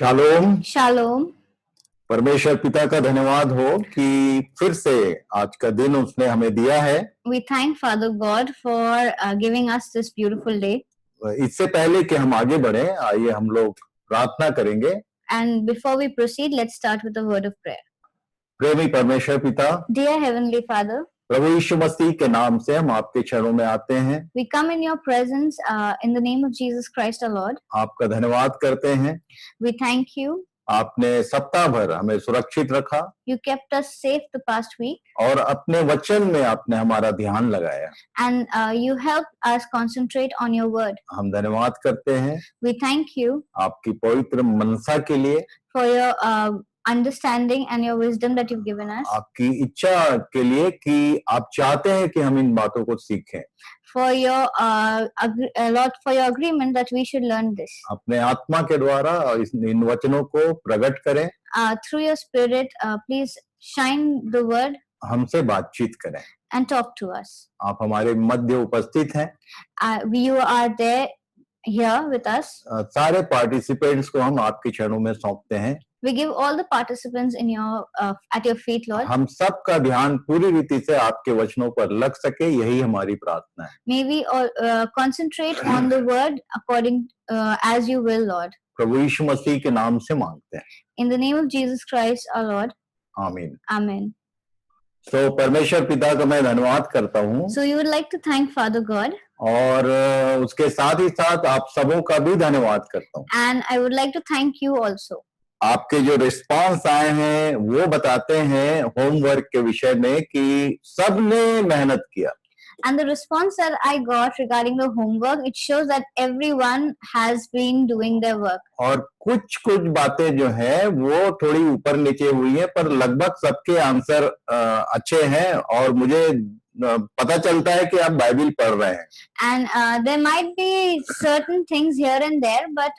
Shalom. Shalom. परमेश्वर पिता का धन्यवाद हो कि फिर से आज का दिन उसने हमें दिया है। We thank Father God for giving us this beautiful day. इससे पहले कि हम आगे बढ़ें, आइए हम लोग प्रार्थना करेंगे। And before we proceed, let's start with a word of prayer. प्रेमी परमेश्वर पिता, Dear Heavenly Father, प्रभु यीशु मसीह के नाम से हम आपके चरणों में आते हैं। we come in your presence in the name of Jesus Christ our Lord. आपका धन्यवाद करते हैं। We thank you. आपने सप्ताह भर हमें सुरक्षित रखा You kept us safe the past week. और अपने वचन में आपने हमारा ध्यान लगाया। And you helped us concentrate on your word. हम धन्यवाद करते हैं We thank you आपकी पवित्र मनसा के लिए, for your understanding and your wisdom that you've given us. आपकी इच्छा के लिए कि आप चाहते हैं कि हम इन बातों को सीखें। For your Lord, for your agreement that we should learn this. अपने आत्मा के द्वारा इन वचनों को प्रकट करें, Through your spirit, please shine the word हमसे बातचीत करें। and talk to us. आप हमारे मध्य उपस्थित हैं। You are there here with us. सारे पार्टिसिपेंट्स को हम आपके चरणों में सौंपते हैं। We give all the participants in your at your feet, Lord. हम सबका ध्यान पूरी रीति से आपके वचनों पर लग सके, यही हमारी प्रार्थना है। May we all concentrate on the word according as you will, Lord. प्रभु यीशु मसीह के नाम से मांगते हैं, In the name of Jesus Christ, our Lord. आमीन। Amen. तो परमेश्वर पिता का मैं धन्यवाद करता हूँ So you would like to thank Father God, और उसके साथ ही साथ आप सबों का भी धन्यवाद करता हूँ। and I would like to thank you also. आपके जो रिस्पांस आए हैं वो बताते हैं होमवर्क के विषय में कि सबने मेहनत किया। And the response that I got regarding the homework, it shows that everyone has been doing their work. और कुछ कुछ बातें जो है वो थोड़ी ऊपर नीचे हुई है, पर लगभग सबके आंसर अच्छे हैं और मुझे पता चलता है कि आप बाइबल पढ़ रहे हैं। And there might be certain things here and there, but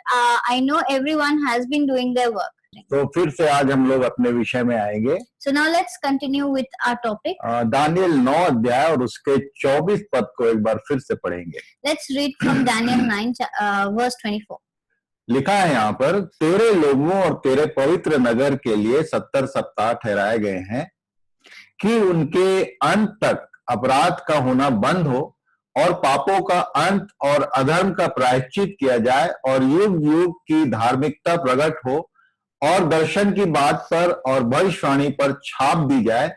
I know everyone has been doing their work. तो फिर से आज हम लोग अपने विषय में आएंगे। So now let's continue with our topic. Daniel 9 अध्याय और उसके 24 पद को एक बार फिर से पढ़ेंगे। Let's read from Daniel 9 verse 24. लिखा है यहाँ पर, तेरे लोगों और तेरे पवित्र नगर के लिए 70 सप्ताह ठहराए गए हैं कि उनके अंत तक अपराध का होना बंद हो और पापों का अंत और अधर्म का प्रायश्चित किया जाए और युग युग की धार्मिकता प्रकट हो और दर्शन की बात पर और भविष्यवाणी पर छाप दी जाए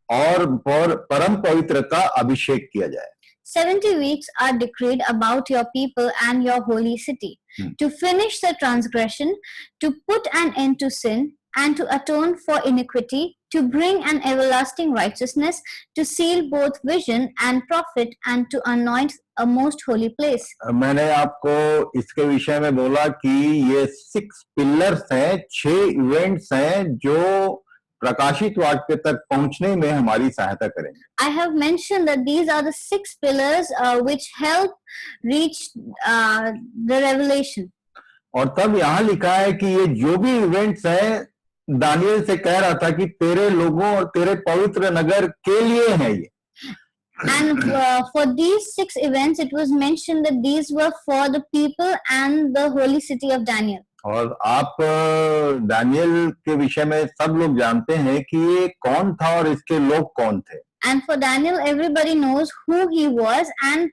और परम पवित्र का अभिषेक किया जाए। 70 weeks are decreed about your people and your holy city, to finish the transgression, to put an end to sin, and to atone for iniquity, to bring an everlasting righteousness, to seal both vision and prophet, and to anoint a most holy place. मैंने आपको इसके विषय में बोला कि ये 6 pillars हैं, 6 events हैं जो प्रकाशित वाक्य तक पहुंचने में हमारी सहायता करेंगे। I have mentioned that these are the 6 pillars which help reach the revelation. और तब यहाँ लिखा है कि ये जो भी इवेंट्स हैं, दानियल से कह रहा था कि तेरे लोगों और तेरे पवित्र नगर के लिए है ये। And for these 6 events, it was mentioned that these were for the people and the holy city of Daniel. और आप दानियल के विषय में सब लोग जानते हैं कि ये कौन था और इसके लोग कौन थे। And for Daniel, everybody knows who he was and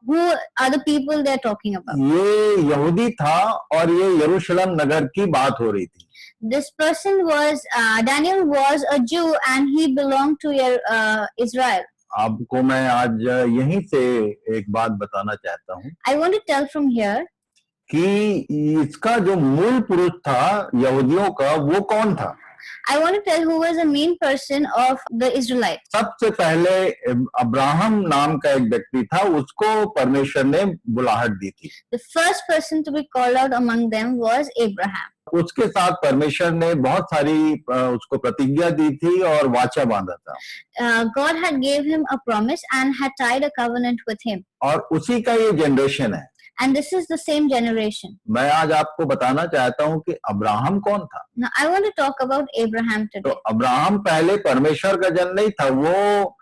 who are the people they're talking about. ये यहूदी था और ये यरूशलेम नगर की बात हो रही थी। This person was Daniel was a Jew and he belonged to Israel. आपको मैं आज यहीं से एक बात बताना चाहता हूँ I want to tell from here कि इसका जो मूल पुरुष था यहूदियों का, वो कौन था। I want to tell who was the main person of the Israelites. सबसे पहले अब्राहम नाम का एक व्यक्ति था, उसको परमेश्वर ने बुलाहट दी थी। The first person to be called out among them was Abraham. उसके साथ परमेश्वर ने बहुत सारी उसको प्रतिज्ञा दी थी और वाचा बांधा था। God had gave him a promise and had tied a covenant with him. और उसी का ये जनरेशन है। And this is the same generation. मैं आज आपको बताना चाहता हूँ कि अब्राहम कौन था। Now I want to talk about Abraham तो today. अब्राहम पहले परमेश्वर का जन नहीं था, वो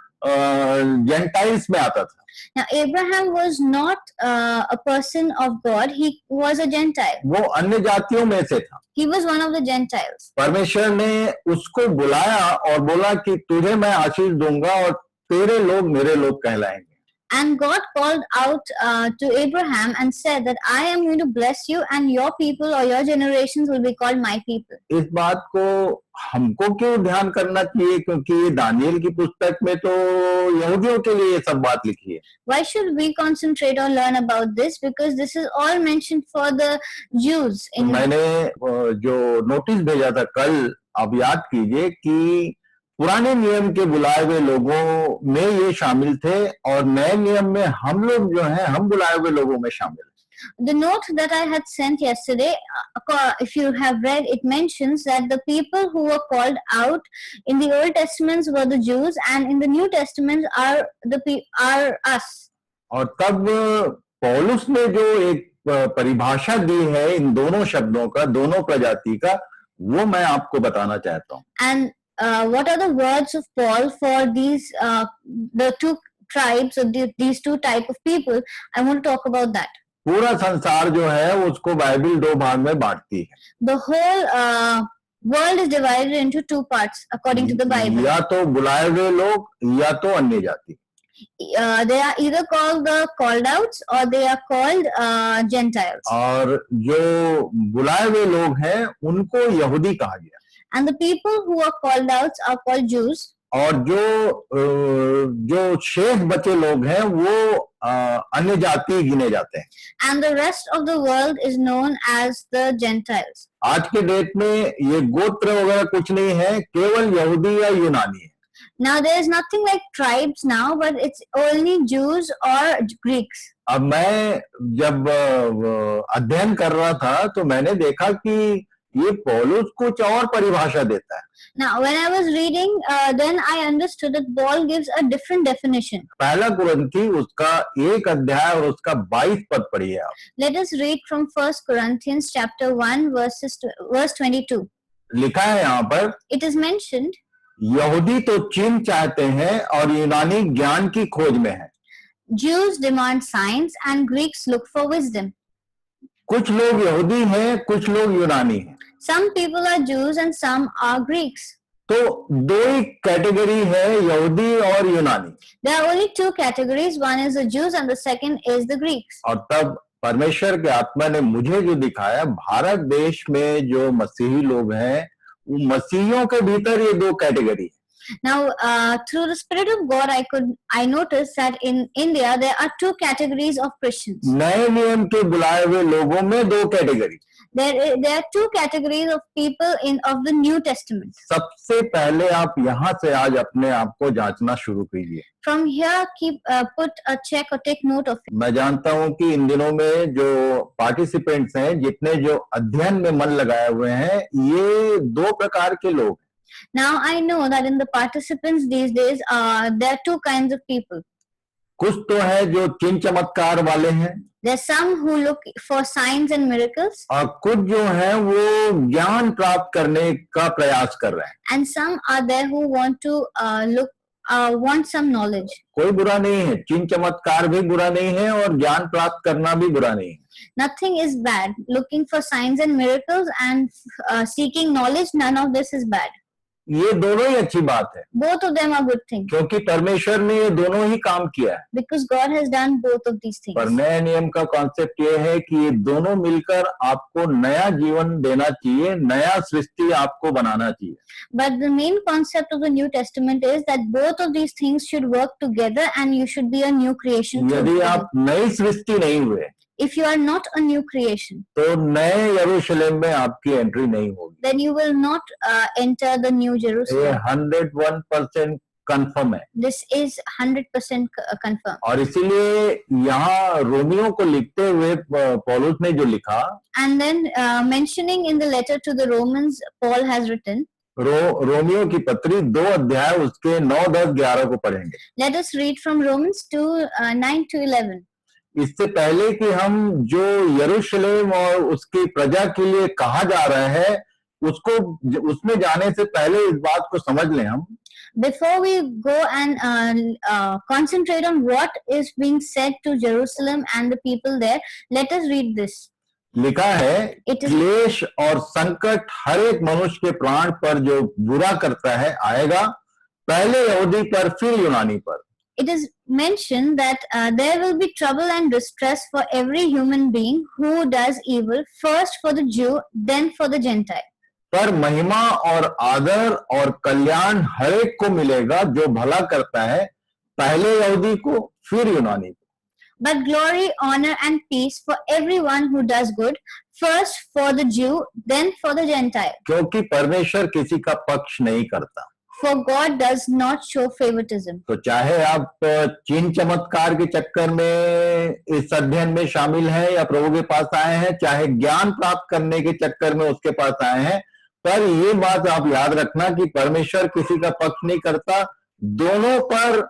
जेंटाइल्स में आता था। Now, Abraham was not a person of God, he was a Gentile. वो अन्य जातियों में से था। He was one of the Gentiles. परमेश्वर ने उसको बुलाया और बोला कि तुझे मैं आशीष दूंगा और तेरे लोग मेरे लोग कहलाएंगे। And God called out to Abraham and said that I am going to bless you and your people or your generations will be called my people. इस बात को हमको क्यों ध्यान करना चाहिए, क्योंकि ये दानियल की पुस्तक में तो यहूदियों के लिए ये सब बात लिखी है। Why should we concentrate or learn about this? Because this is all mentioned for the Jews. तो मैंने जो नोटिस भेजा था कल, आप याद कीजिए कि पुराने नियम के बुलाए हुए लोगों में ये शामिल थे और नए नियम में हम लोग जो हैं हम बुलाए हुए लोगों में शामिल हैं। The note that I had sent yesterday, if you have read, it mentions that the people who were called out in the Old Testament were the Jews, and in the New Testament are us. और तब पौलुस ने जो एक परिभाषा दी है इन दोनों शब्दों का, दोनों प्रजाति का, वो मैं आपको बताना चाहता हूँ। And what are the words of Paul for these the two tribes of these two type of people? I want to talk about that. पूरा संसार जो है उसको बाइबल दो भाग में बांटती है। The whole world is divided into two parts according to the Bible. या तो बुलाए हुए लोग या तो अन्य जाति। They are either called the called outs or they are called Gentiles. और जो बुलाए हुए लोग हैं उनको यहूदी कहा गया। And the people who are called outs are called Jews. और जो शेष बचे लोग हैं वो अन्य जाति गिने जाते हैं। And the rest of the world is known as the Gentiles. आज के डेट में ये गोत्र वगैरह कुछ नहीं है, केवल यहूदी या यूनानी है। Now there is nothing like tribes now, but it's only Jews or Greeks. अब मैं जब अध्ययन कर रहा था तो मैंने देखा कि ये पौलुस कुछ और परिभाषा देता है। Now when I was reading, then I understood that Paul gives a different definition. पहला कुरिन्थी उसका 1 अध्याय और उसका 22 पद पढ़िए आप। Let us read from 1 Corinthians chapter 1 verse 22. लिखा है यहाँ पर, It is mentioned, यहूदी तो चिन्ह चाहते हैं और यूनानी ज्ञान की खोज में है। Jews demand signs and Greeks look for wisdom. कुछ लोग यहूदी हैं, कुछ लोग यूनानी हैं। Some people are Jews and some are Greeks. तो दो ही कैटेगरी है, यहूदी और यूनानी। There are only two categories. One is the Jews and the second is the Greeks. और तब परमेश्वर के आत्मा ने मुझे जो दिखाया, भारत देश में जो मसीही लोग हैं, वो मसीहियों के भीतर ये दो category. Now, through the Spirit of God, I noticed that in India there are two categories of Christians. नए नियम के बुलाए हुए लोगों में दो category. There are two categories of people of the New Testament. सबसे पहले आप यहाँ से आज अपने आप को जांचना शुरू कीजिए। From here, put a check or take note of it. मैं जानता हूँ कि इन दिनों में जो पार्टिसिपेंट्स हैं, जितने जो अध्ययन में मन लगाए हुए हैं, ये दो प्रकार के लोग। Now I know that in the participants these days, there are two kinds of people. कुछ तो है जो चिन्ह चमत्कार वाले हैं, There are some who look for signs and miracles, और कुछ जो है वो ज्ञान प्राप्त करने का प्रयास कर रहे हैं। and some are there who want to want some knowledge. कोई बुरा नहीं है, चिन्ह चमत्कार भी बुरा नहीं है और ज्ञान प्राप्त करना भी बुरा नहीं है। Nothing is bad. Looking for signs and miracles and seeking knowledge, none of this is bad. ये दोनों ही अच्छी बात है, Both of them are good things क्योंकि परमेश्वर ने ये दोनों ही काम किया है। because God has done both of these things. पर नए नियम का कॉन्सेप्ट ये है कि ये दोनों मिलकर आपको नया जीवन देना चाहिए, नया सृष्टि आपको बनाना चाहिए। But the main concept of the New Testament is that both of these things should work together and you should be a new creation. यदि आप नई सृष्टि नहीं हुए, If you are not a new creation, तो नए यरूशलेम में आपकी एंट्री नहीं होगी। then you will not enter the New ये Jerusalem. 101% कंफर्म है। This is 100% confirmed. और इसीलिए यहाँ रोमियो को लिखते हुए पौलुस ने जो लिखा, And then mentioning in the letter to the Romans, Paul has written, Romeo की पत्री 2 अध्याय उसके 9, 10, 11 को पढ़ेंगे। let us read from Romans 2, 9 to 11. इससे पहले कि हम जो यरूशलेम और उसकी प्रजा के लिए कहा जा रहा है उसको उसमें जाने से पहले इस बात को समझ लें हम। Before we go and concentrate on what is being said to Jerusalem and the people there, let us read this. लिखा है, It is- क्लेश और संकट हर एक मनुष्य के प्राण पर जो बुरा करता है आएगा, पहले यहूदी पर फिर यूनानी पर. It is mentioned that there will be trouble and distress for every human being who does evil, first for the Jew, then for the Gentile. पर महिमा और आदर और कल्याण हर एक को मिलेगा जो भला करता है, पहले यहूदी को फिर यूनानी को. But glory, honor, and peace for everyone who does good, first for the Jew, then for the Gentile. क्योंकि परमेश्वर किसी का पक्ष नहीं करता. For God does not show favoritism. तो चाहे आप चिन्ह चमत्कार के चक्कर में इस अध्ययन में शामिल हैं या प्रभु के पास आए हैं, चाहे ज्ञान प्राप्त करने के चक्कर में उसके पास आए हैं, पर ये बात आप याद रखना कि परमेश्वर किसी का पक्ष नहीं करता. दोनों पर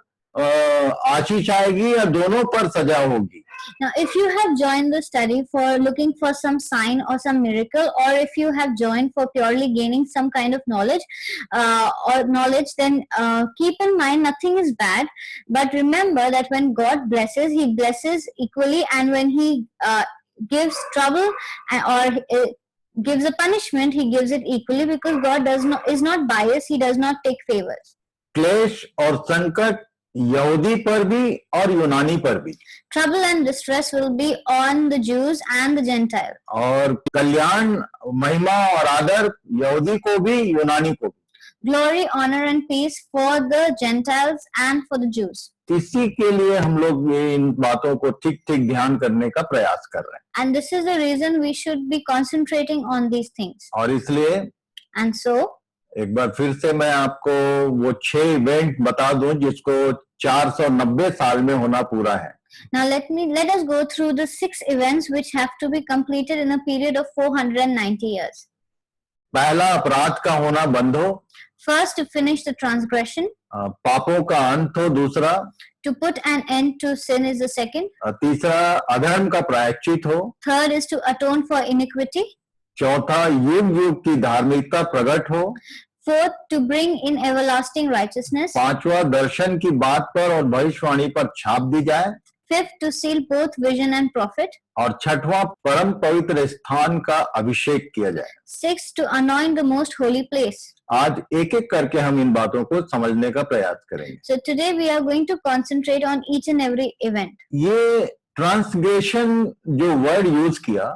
आशीष आएगी या दोनों पर सजा होगी. Now, if you have joined the study for looking for some sign or some miracle, or if you have joined for purely gaining some kind of knowledge, then keep in mind nothing is bad. But remember that when God blesses, He blesses equally, and when He gives trouble or gives a punishment, He gives it equally, because God is not biased. He does not take favors. क्लेश और संकट यहूदी पर भी और यूनानी पर भी. Trouble and distress will be on the Jews and the Gentile. और कल्याण, महिमा और आदर यहूदी को भी यूनानी को भी. Glory, honor, and peace for the Gentiles and for the Jews. इसी के लिए हम लोग ये इन बातों को ठीक ठीक ध्यान करने का प्रयास कर रहे हैं. And this is the reason we should be concentrating on these things. और इसलिए And so, एक बार फिर से मैं आपको वो 6 इवेंट बता दूं जिसको 490 साल में होना पूरा है. now let us go through the 6 events which have to be completed in a period of 490 years. पहला, अपराध का होना बंद हो. First, to finish the transgression. पापों का अंत हो दूसरा. To put an end to sin is the second. तीसरा, अधर्म का प्रायश्चित हो. Third is to atone for iniquity. चौथा, युग युग की धार्मिकता प्रकट हो. Fourth, to bring in everlasting righteousness. पांचवा, दर्शन की बात पर और भविष्यवाणी पर छाप दी जाए. Fifth, to seal both vision and prophet. और छठवां, परम पवित्र स्थान का अभिषेक किया जाए. Sixth, to anoint the most holy place. आज एक एक करके हम इन बातों को समझने का प्रयास करेंगे. So today we are going to concentrate on each and every event. ये ट्रांसग्रेशन जो वर्ड यूज किया,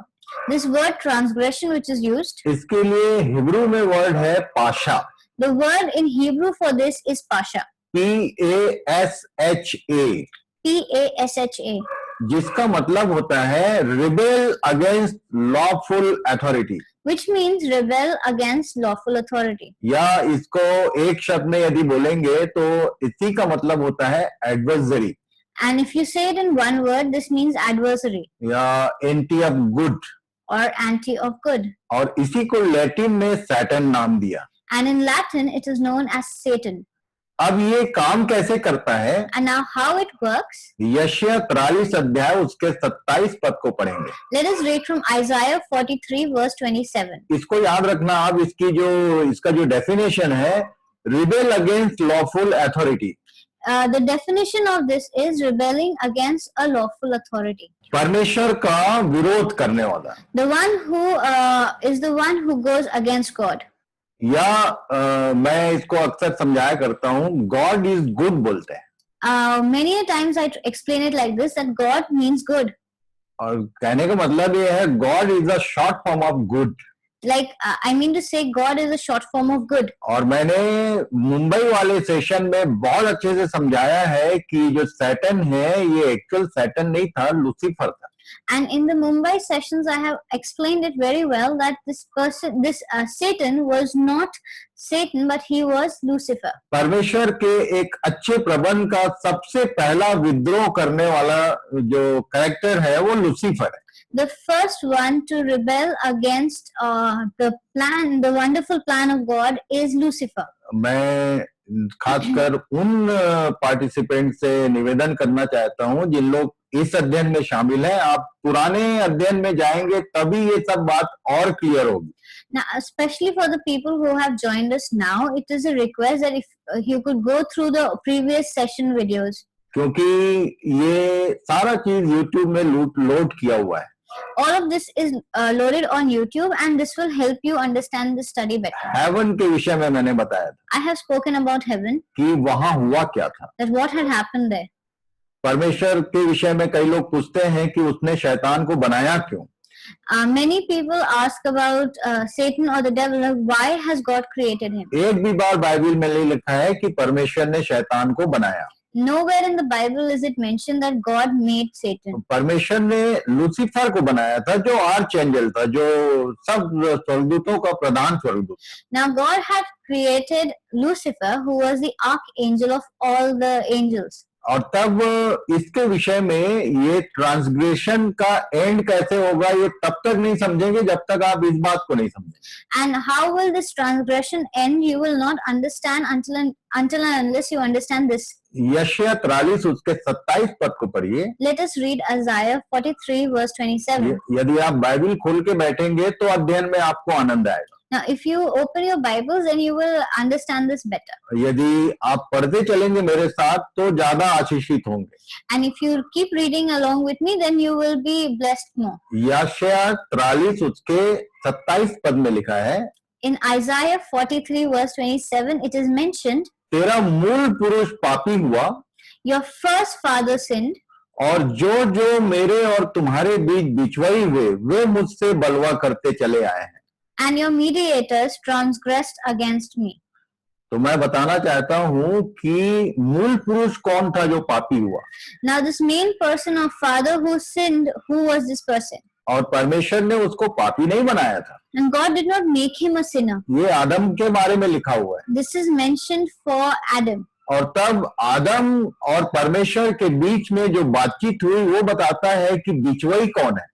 This word transgression which is used, इसके लिए हिब्रू में वर्ड है Pasha. the word in Hebrew for this is pasha. PASHA, Pasha, जिसका मतलब होता है rebel against lawful authority. which means rebel against lawful authority. या इसको एक शब्द में यदि बोलेंगे तो इसी का मतलब होता है adversary And if you say it in one word, this means adversary या anti of good. or anti of good. और इसी को लैटिन में सैटन नाम दिया. And in Latin, it is known as Satan. अब ये काम कैसे करता है? And now how it works? यशायाह 43 अध्याय उसके 27 पद को पढ़ेंगे. Let us read from Isaiah 43 verse 27. इसको याद रखना. अब इसका जो डेफिनेशन है, rebel against lawful authority. The definition of this is rebelling against a lawful authority. परमेश्वर का विरोध करने वाला. The one who is the one who goes against God. या मैं इसको अक्सर समझाया करता हूँ, गॉड इज गुड बोलते हैं. Many a times I explain it like this, that God means good. और कहने का मतलब ये है, God is a short form of good. Like I mean to say, God is a short form of good. और मैंने मुंबई वाले session में बहुत अच्छे से समझाया है कि जो सैटन है ये एक्चुअल सैटन नहीं था, लूसीफर था. And in the Mumbai sessions, I have explained it very well that this Satan was not Satan, but he was Lucifer. परमेश्वर के एक अच्छे प्रबंध का सबसे पहला विद्रोह करने वाला जो कैरेक्टर है वो लूसीफर है. The first one to rebel against the wonderful plan of God is Lucifer. मैं खासकर उन पार्टिसिपेंट से निवेदन करना चाहता हूं जिन लोग इस अध्ययन में शामिल हैं। आप पुराने अध्ययन में जाएंगे तभी ये सब बात और क्लियर होगी। Now, especially for the people who have joined us now, it is a request that if you could go through the previous session videos. क्योंकि ये सारा चीज YouTube में लोड किया हुआ है। All of this is loaded on YouTube, and this will help you understand the study better. Heaven के विषय में मैंने बताया था I have spoken about heaven, कि वहां हुआ क्या था। that what had happened there. परमेश्वर के विषय में कई लोग पूछते हैं कि उसने शैतान को बनाया क्यों। Many people ask about Satan or the devil. Like, why has God created him? एक भी बार बाइबल में नहीं लिखा है कि परमेश्वर ने शैतान को बनाया। Nowhere in the Bible is it mentioned that God made Satan. परमेश्वर ने लूसीफर को बनाया था, जो आर्च एंजल था, जो सब स्वर्गदूतों का प्रधान स्वर्गदूत। Now God had created Lucifer, who was the archangel of all the angels. और तब इसके विषय में ये ट्रांसग्रेशन का एंड कैसे होगा ये तब तक नहीं समझेंगे जब तक आप इस बात को नहीं समझेंगे। And how will this transgression end? You will not understand until and unless you understand this. यशायाह 43 उसके 27 पद को पढ़िए। Let us read Isaiah 43 verse 27. यदि आप बाइबल खोल के बैठेंगे तो अध्ययन में आपको आनंद आएगा। Now, if you open your Bibles, then you will understand this better. यदि आप पढ़ते चलेंगे मेरे साथ तो ज्यादा आशीषित होंगे। And if you keep reading along with me, then you will be blessed more. यशायाह 43 उसके 27 पद में लिखा है, In Isaiah 43 verse 27, it is mentioned, तेरा मूल पुरुष पापी हुआ your first father sinned, और जो जो मेरे और तुम्हारे बीच बिछुआई हुए वे मुझसे बलवा करते चले आए हैं। and your mediators transgressed against me. तो मैं बताना चाहता हूं कि मूल पुरुष कौन था जो पापी हुआ। Now this main person of father who sinned, who was this person? और परमेश्वर ने उसको पापी नहीं बनाया था। And God did not make him a sinner. ये आदम के बारे में लिखा हुआ है। This is mentioned for Adam. और तब आदम और परमेश्वर के बीच में जो बातचीत हुई वो बताता है कि बिचवई कौन है।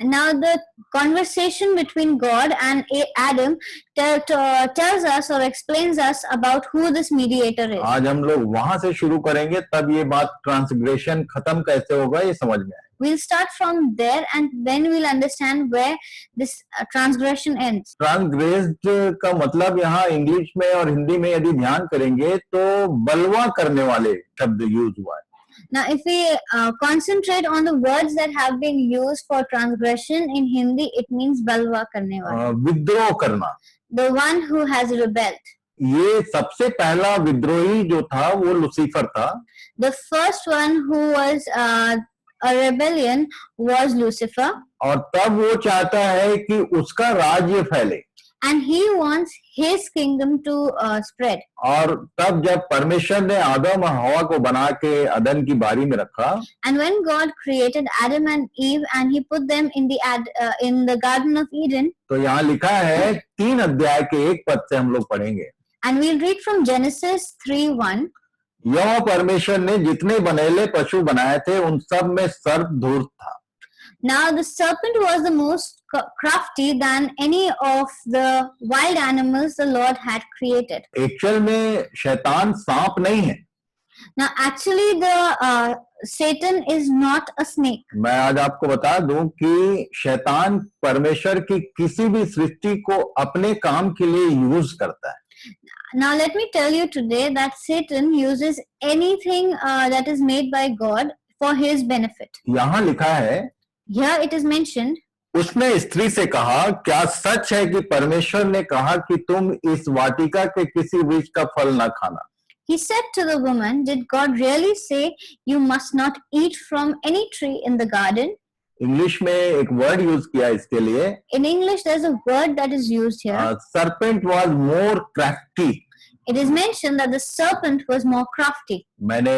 And now the conversation between God and Adam tells us or explains us about who this mediator is. आज हम लोग वहां से शुरू करेंगे तब ये बात ट्रांसग्रेशन खत्म कैसे होगा ये समझ में आएगा। We'll start from there and then we'll understand where this transgression ends. ट्रांसग्रेस्ड का मतलब यहाँ इंग्लिश में और हिंदी में यदि ध्यान करेंगे तो बलवा करने वाले शब्द यूज हुआ है। Now, if we concentrate on the words that have been used for transgression in Hindi, it means balwa karne wala, विद्रोह करना। the one who has rebelled. ये सबसे पहला विद्रोही जो था वो लूसीफर था। The first one who was a rebellion was Lucifer, और तब वो चाहता है कि उसका राज्य फैले। and he wants his kingdom to spread. और तब जब परमेश्वर ने आदम और हवा को बना के अदन की बारी में रखा, And when God created Adam and Eve and he put them in the Garden of Eden, तो यहाँ लिखा है 3 अध्याय के 1 पद से हम लोग पढ़ेंगे। and we'll read from Genesis 3:1. यहोवा परमेश्वर ने जितने बनेले पशु बनाए थे उन सब में सर्प धूर्त था। Now the serpent was the most crafty than any of the wild animals the Lord had created. Actual में शैतान सांप नहीं है। Now actually the Satan is not a snake. मैं आज आपको बता दूं कि शैतान परमेश्वर की किसी भी सृष्टि को अपने काम के लिए यूज करता है। Now let me tell you today that Satan uses anything that is made by God for his benefit. यहाँ लिखा है, Here it is mentioned, उसने स्त्री से कहा, क्या सच है कि परमेश्वर ने कहा कि तुम इस वाटिका के किसी वृक्ष का फल न खाना? he said to the woman, did God really say you must not eat from any tree in the garden? English में एक वर्ड यूज किया इसके लिए। In English there's a word that is used here. Serpent was more crafty. It is mentioned that the serpent was more crafty. मैंने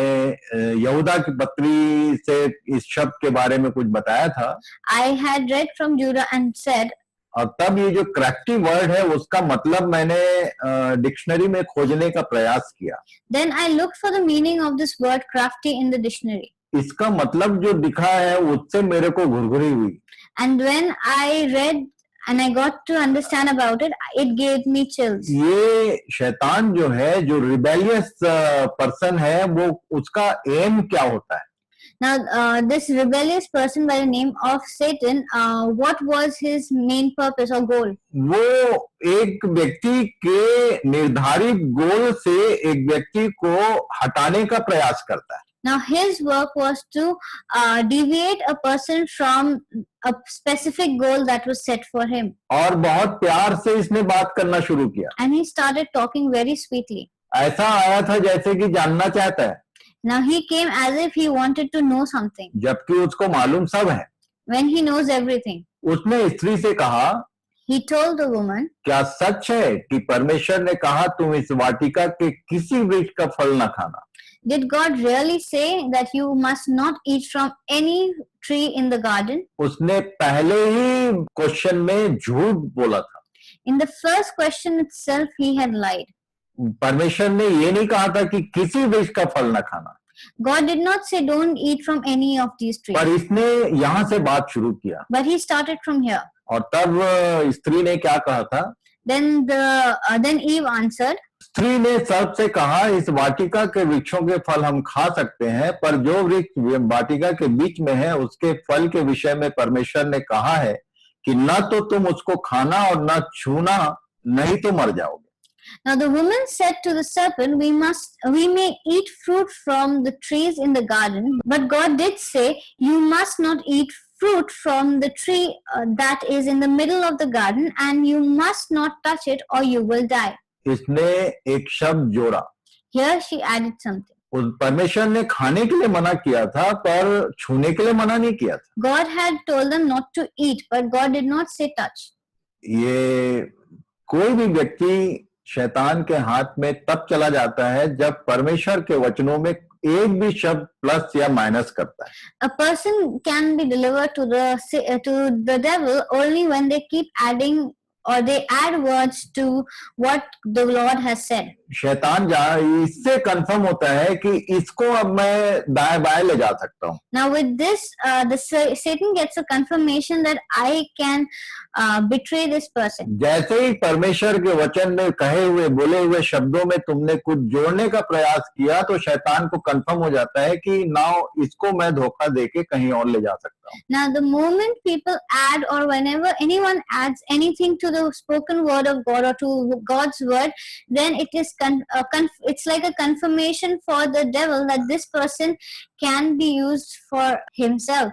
यहूदा की पत्री से इस शब्द के बारे में कुछ बताया था। I had read from Judah and said, और तब ये जो क्रैफ्टी वर्ड है उसका मतलब मैंने डिक्शनरी में खोजने का प्रयास किया। Then I looked for the meaning of this word crafty in the dictionary. इसका मतलब जो दिखा है उससे मेरे को घुरघुरी हुई। And when I read and I got to understand about it, it gave me chills. ये शैतान जो है, जो रिबेलियस पर्सन है, वो उसका एम क्या होता है? Now, this rebellious person by the name of Satan, what was his main purpose or goal? वो एक व्यक्ति के निर्धारित गोल से एक व्यक्ति को हटाने का प्रयास करता है. Now, his work was to deviate a person from a specific goal that was set for him. और बहुत प्यार से इसने बात करना शुरू किया. And he started talking very sweetly. ऐसा आया था जैसे कि जानना चाहता है, Now, he came as if he wanted to know something, जबकि उसको मालूम सब है. when he knows everything. उसने स्त्री से कहा, He told the woman, क्या सच है कि परमेश्वर ने कहा तुम इस वाटिका के किसी वृक्ष का फल न खाना? did God really say that you must not eat from any tree in the garden? उसने पहले ही क्वेश्चन में झूठ बोला था. In the first question itself, he had lied. परमेश्वर ने ये नहीं कहा था कि किसी वृक्ष का फल न खाना, God did not say don't eat from any of these trees, पर इसने यहाँ से बात शुरू किया. but he started from here. और तब स्त्री ने क्या कहा था? Then Eve answered, स्त्री ने सर्प से कहा, इस वाटिका के वृक्षों के फल हम खा सकते हैं, पर जो वृक्ष वाटिका के बीच में है उसके फल के विषय में परमेश्वर ने कहा है कि न तो तुम उसको खाना और न छूना, नहीं तो मर जाओगे. Now the woman said to the serpent, we may eat fruit from the trees in the garden, but God did say, you must not eat fruit from the tree that is in the middle of the garden, and you must not touch it or you will die. इसने एक शब्द जोड़ा. Here she added something. परमेश्वर ने खाने के लिए मना किया था, पर छूने के लिए मना नहीं किया था. God had told them not to eat, but God did not say touch. ये कोई भी व्यक्ति शैतान के हाथ में तब चला जाता है जब परमेश्वर के वचनों में एक भी शब्द प्लस या माइनस करता है. A person can be delivered to the devil only when they keep adding or they add words to what the Lord has said. शैतान इससे कंफर्म होता है कि इसको अब मैं दाएं बाएं ले जा सकता हूँ. Now with this, Satan gets a confirmation that I can betray this person. जैसे ही परमेश्वर के वचन में कहे हुए बोले हुए शब्दों में तुमने कुछ जोड़ने का प्रयास किया, तो शैतान को कंफर्म हो जाता है कि नाउ इसको मैं धोखा देके कहीं और ले जा सकता हूँ. Now the moment people add or whenever anyone adds anything to the spoken word of God or to God's word, then it is it's like a confirmation for the devil that this person can be used for himself.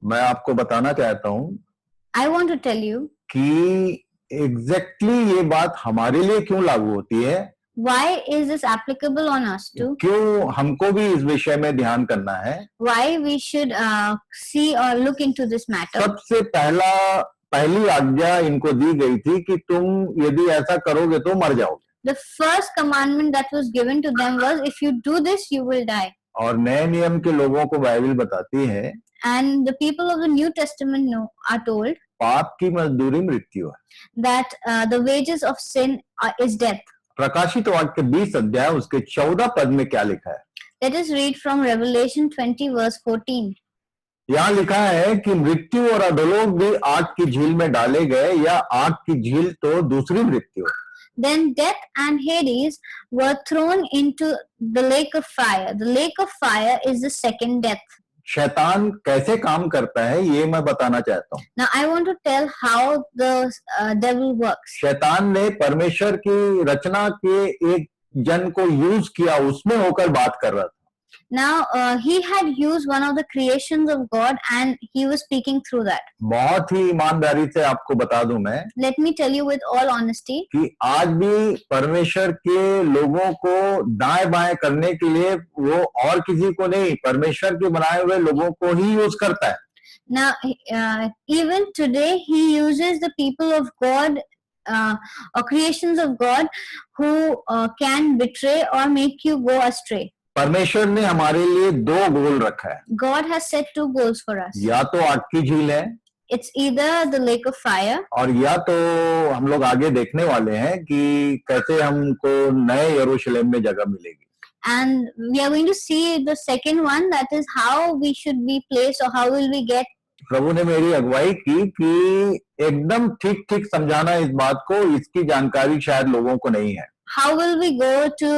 मैं आपको बताना चाहता हूँ I want to tell you कि exactly ये बात हमारे लिए क्यों लागू होती है. why is this applicable on us too, क्यों हमको भी इस विषय में ध्यान करना है. why we should see or look into this matter. सबसे पहली आज्ञा इनको दी गई थी कि तुम यदि ऐसा करोगे तो मर जाओगे. The first commandment that was given to them was, if you do this, you will die. और नए नियम के लोगों को बाइबल बताती है, And the people of the New Testament are told पाप की मजदूरी मृत्यु है. that the wages of sin is death. प्रकाशित वाक्य 20 अध्याय उसके 14 पद में क्या लिखा है? Let us read from Revelation 20 verse 14. यहाँ लिखा है कि मृत्यु और अधोलोक भी आग की झील में डाले गए, या आग की झील तो दूसरी मृत्यु है. Then death and Hades were thrown into the lake of fire. The lake of fire is the second death. शैतान कैसे काम करता है ये मैं बताना चाहता हूँ. Now I want to tell how the devil works. शैतान ने परमेश्वर की रचना के एक जन को यूज किया, उसमें होकर बात कर रहा था. Now he had used one of the creations of God and he was speaking through that. बहुत ही ईमानदारी से आपको बता दूं मैं Let me tell you with all honesty कि आज भी परमेश्वर के लोगों को दाएं बाएं करने के लिए वो और किसी को नहीं, परमेश्वर के बनाए हुए लोगों को ही यूज करता है. Now even today he uses the people of God or creations of God who can betray or make you go astray. परमेश्वर ने हमारे लिए 2 गोल रखा है. God has set 2 goals for us. या तो आग की झील है, It's either the lake of fire, और या तो हम लोग आगे देखने वाले हैं कि कैसे हमको नए यरूशलेम में जगह मिलेगी. and we are going to see the second one, that is how we should be placed or how will we get. प्रभु ने मेरी अगुवाई की कि एकदम ठीक ठीक समझाना इस बात को, इसकी जानकारी शायद लोगों को नहीं है. How will we go to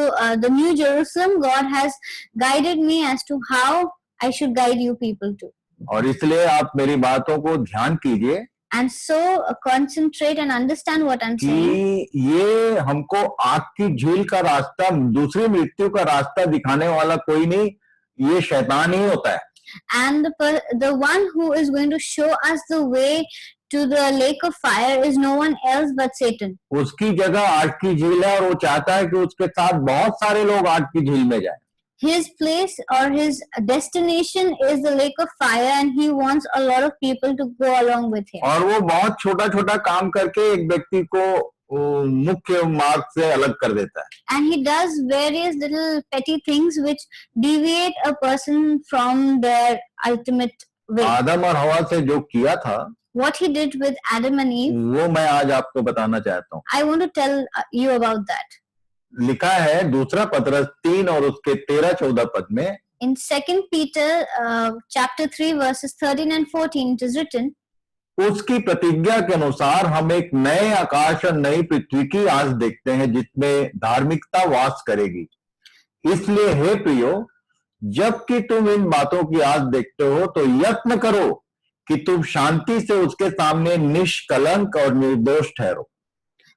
the New Jerusalem? God has guided me as to how I should guide you people to. और इसलिए आप मेरी बातों को ध्यान कीजिए And so concentrate and understand what I'm saying. कि ये हमको आग की झील का रास्ता, दूसरी मृत्यु का रास्ता दिखाने वाला कोई नहीं, ये शैतान ही होता है. And the one who is going to show us the way to the lake of fire is no one else but Satan. उसकी जगह आग की झील है और वो चाहता है कि उसके साथ बहुत सारे लोग आग की झील में जाएं. His place or his destination is the lake of fire, and he wants a lot of people to go along with him. और वो बहुत छोटा छोटा काम करके एक व्यक्ति को मुख्य मार्ग से अलग कर देता है. And he does various little petty things which deviate a person from their ultimate way. आदम और हवा से जो किया था What he did with Adam and Eve, वो मैं आज आपको बताना चाहता हूँ. I want to tell you about that. लिखा है दूसरा पतरस 3 और उसके 13-14 पद में, In 2 Peter chapter 3 verses 13 and 14 it is written, उसकी प्रतिज्ञा के अनुसार हम एक नए आकाश और नई पृथ्वी की आस देखते हैं जिसमें धार्मिकता वास करेगी. इसलिए हे प्रियो, जबकि तुम इन बातों की आस देखते हो तो यत्न करो कि तुम शांति से उसके सामने निष्कलंक और निर्दोष ठहरो.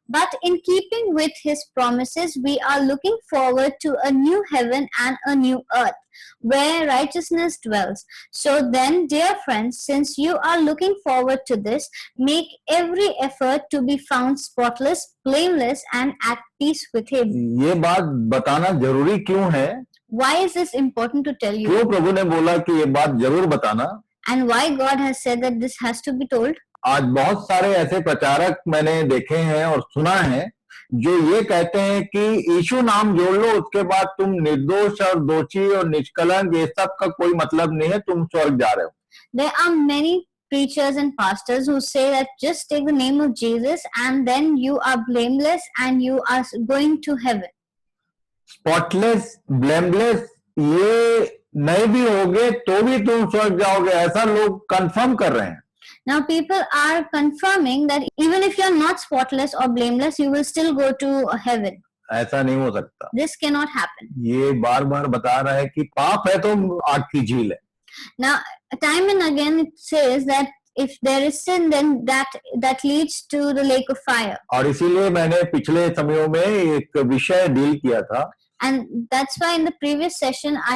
But in keeping with his promises, we are looking forward to a new heaven and a new earth, where righteousness dwells. So then, dear friends, since you are looking forward to this, make every effort to be found spotless, blameless, and at peace with him. ये बात बताना जरूरी क्यों है? Why is this important to tell you? क्यों प्रभु ने बोला कि ये बात जरूर बताना? And why God has said that this has to be told? आज बहुत सारे ऐसे प्रचारक मैंने देखे हैं और सुना है जो ये कहते हैं कि यीशु नाम जोड़ लो, उसके बाद तुम निर्दोष और दोषी और निष्कलंक ये सब का कोई मतलब नहीं है, तुम स्वर्ग जा रहे हो. There are many preachers and pastors who say that just take the name of Jesus and then you are blameless and you are going to heaven. Spotless, blameless ये नहीं भी होगे तो भी तुम स्वर्ग जाओगे, ऐसा लोग कंफर्म कर रहे हैं. Now people are confirming that even if you are not spotless or blameless, you will still go to heaven. ऐसा नहीं हो सकता. This cannot happen. ये बार बार बता रहा है कि पाप है तो आग की झील है. Now time and again it says that if there is sin, then that leads to the lake of fire. और इसीलिए मैंने पिछले समयों में एक विषय डील किया था. And that's why in the previous session I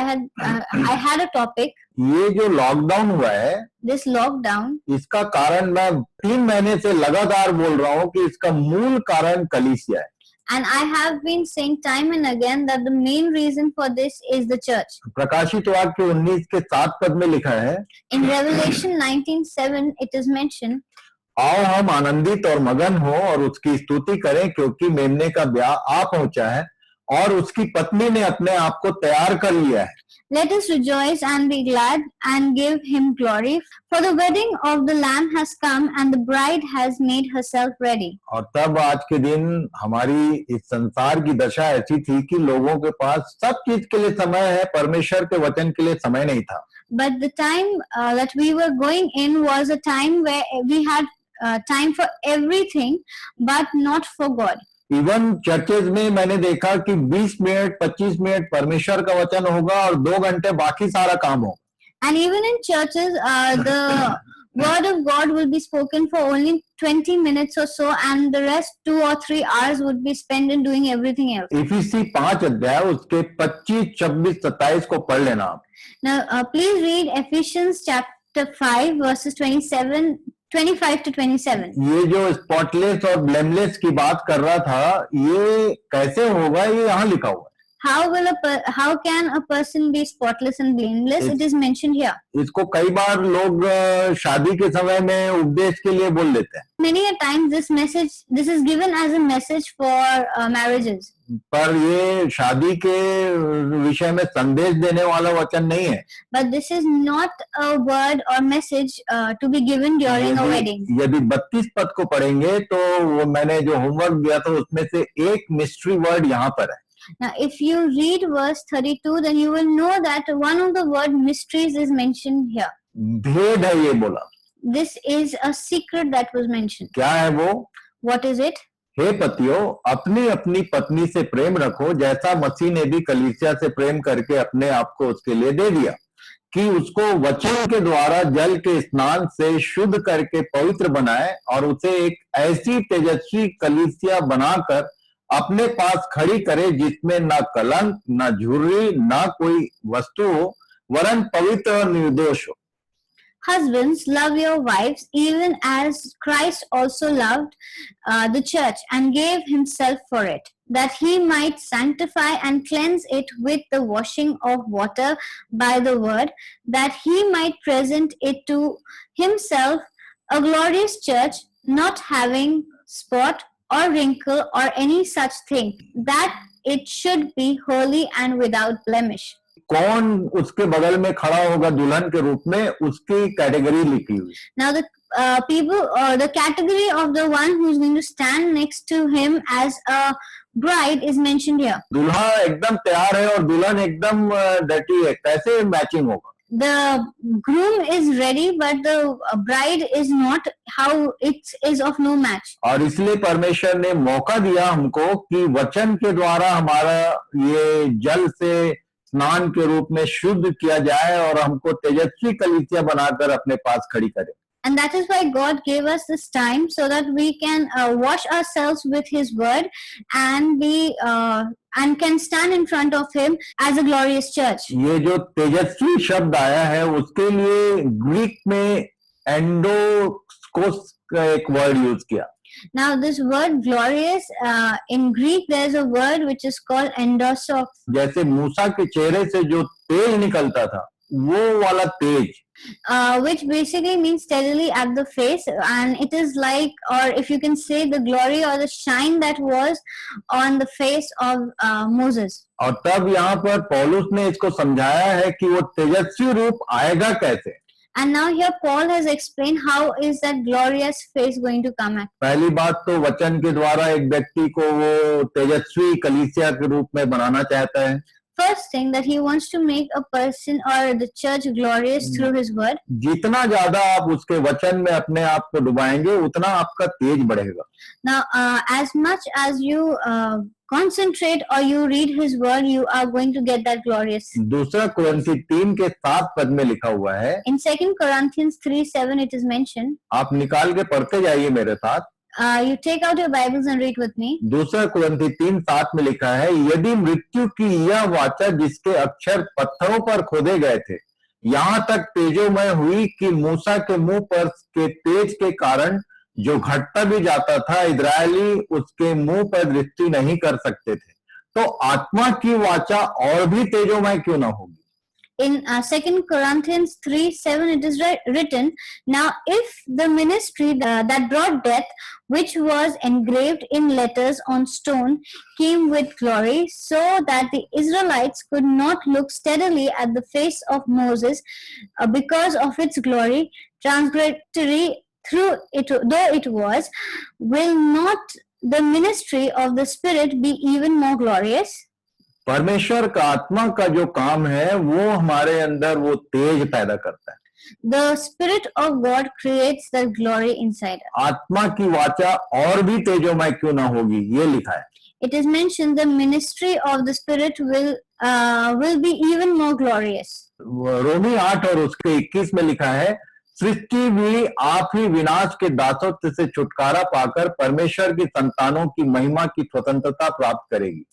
had a topic. ये जो लॉकडाउन हुआ है, This lockdown, इसका कारण मैं 3 महीने से लगातार बोल रहा हूँ कि इसका मूल कारण कलीसिया है. and I have been saying time and again that the main reason for this is the church. प्रकाशित वाक्य 19 के 7 पद में लिखा है, In Revelation 19:7 it is mentioned, आओ हम आनंदित और मगन हो और उसकी स्तुति करें क्योंकि मेमने का ब्याह आ पहुंचा है और उसकी पत्नी ने अपने आप को तैयार कर लिया है. let us rejoice and be glad and give him glory, for the wedding of the Lamb has come and the bride has made herself ready. और तब आज के दिन हमारी इस संसार की दशा ऐसी थी कि लोगों के पास सब चीज के लिए समय है, परमेश्वर के वचन के लिए समय नहीं था. But the time that we were going in was a time where we had time for everything but not for God. Even churches में मैंने देखा कि 20 मिनट 25 मिनट परमेश्वर का वचन होगा और 2 घंटे बाकी सारा काम हो. And even in churches, the word of God will be spoken for only 20 minutes or so, and the rest 2 or 3 hours would be spent in doing everything else. इफिसी 5 अध्याय उसके 25, 26, 27 को पढ़ लेना आप. Now, please read Ephesians chapter 5 verses 25 to 27. ये जो spotless और blameless की बात कर रहा था, ये कैसे होगा, ये यहाँ लिखा हुआ है. How can a person be spotless and blameless? It is mentioned here. इसको कई बार लोग शादी के समय में उपदेश के लिए बोल देते हैं. Many a times this is given as a message for marriages. पर ये शादी के विषय में संदेश देने वाला वचन नहीं है. But this is not a word or message to be given during a wedding. यदि 32 पद को पढ़ेंगे तो वो मैंने जो होमवर्क दिया था उसमें से एक मिस्ट्री वर्ड यहाँ पर है. Now, if you read verse 32, then you will know that one of the word mysteries is mentioned here. भेद है ये बोला. This is a secret that was mentioned. क्या है वो? What is it? हे पतियों, अपनी अपनी पत्नी से प्रेम रखो जैसा मसीह ने भी कलीसिया से प्रेम करके अपने आप को उसके लिए दे दिया. कि उसको वचन के द्वारा जल के स्नान से शुद्ध करके पवित्र बनाए और उसे एक ऐसी तेजस्वी कलीसिया बनाकर अपने पास खड़ी करे जिसमें ना कलंक, ना झुर्री, ना कोई वस्तु हो, वरन पवित्र और निर्दोष हो। Husbands, love your wives, even as Christ also loved the church and gave himself for it, that he might sanctify and cleanse it with the washing of water by the word, that he might present it to himself a glorious church, not having spot or wrinkle or any such thing, that it should be holy and without blemish. कौन उसके बगल में खड़ा होगा दुल्हन के रूप में, उसकी कैटेगरी लिखी हुई। Now the people or the category of the one who is going to stand next to him as a bride is mentioned here. दूल्हा एकदम तैयार है और दुल्हन एकदम डटी है, कैसे मैचिंग होगा? The groom is ready, but the bride is not. How it is of no match. और इसलिए परमेश्वर ने मौका दिया हमको कि वचन के द्वारा हमारा ये जल से स्नान के रूप में शुद्ध किया जाए और हमको तेजस्वी कलीसिया बनाकर अपने पास खड़ी करे। And that is why God gave us this time so that we can wash ourselves with His word and and can stand in front of Him as a glorious church. ये जो तेजस्वी शब्द आया है उसके लिए ग्रीक में एंडोकोस का एक वर्ड यूज किया। Now this word glorious in Greek there is a word which is called endosos. जैसे मूसा के चेहरे से जो तेज निकलता था वो वाला तेज, which basically means steadily at the face, and it is like, or if you can say, the glory or the shine that was on the face of Moses. और तब यहाँ पर पौलुस ने इसको समझाया है कि वो तेजस्वी रूप आएगा कैसे। And now here Paul has explained how is that glorious face going to come at. पहली बात तो वचन के द्वारा एक व्यक्ति को वो तेजस्वी कलीसिया के रूप में बनाना चाहता है। First thing that he wants to make a person or the church glorious through his word. जितना ज्यादा आप उसके वचन में अपने आप को डुबाएंगे उतना आपका तेज बढ़ेगा। Now as much as you concentrate or you read his word, you are going to get that glorious. दूसरा कुरिन्थी 3 के 7 पद में लिखा हुआ है। In 2 Corinthians 3:7 it is mentioned. आप निकाल के पढ़ते जाइए मेरे साथ। You take out your Bibles and read with me. दूसरा कुरिन्थी 3:7 में लिखा है, यदि मृत्यु की यह वाचा जिसके अक्षर पत्थरों पर खोदे गए थे यहाँ तक तेजोमय हुई कि मूसा के मुंह पर के तेज के कारण जो घटता भी जाता था इजरायली उसके मुंह पर दृष्टि नहीं कर सकते थे, तो आत्मा की वाचा और भी तेजोमय क्यों ना होगी। In 2 Corinthians 3:7 it is written, now if the ministry that brought death, which was engraved in letters on stone, came with glory, so that the Israelites could not look steadily at the face of Moses because of its glory, transgressatory through it, though it was, will not the ministry of the Spirit be even more glorious? परमेश्वर का आत्मा का जो काम है वो हमारे अंदर वो तेज पैदा करता है। The Spirit of God creates the glory inside us. आत्मा की वाचा और भी तेजोमय क्यों ना होगी, ये लिखा है। It is mentioned the ministry of the Spirit will be even more glorious. रोमी 8 और उसके 21 में लिखा है, सृष्टि भी आप ही विनाश के दासत्व से छुटकारा पाकर परमेश्वर की संतानों की महिमा की स्वतंत्रता प्राप्त करेगी।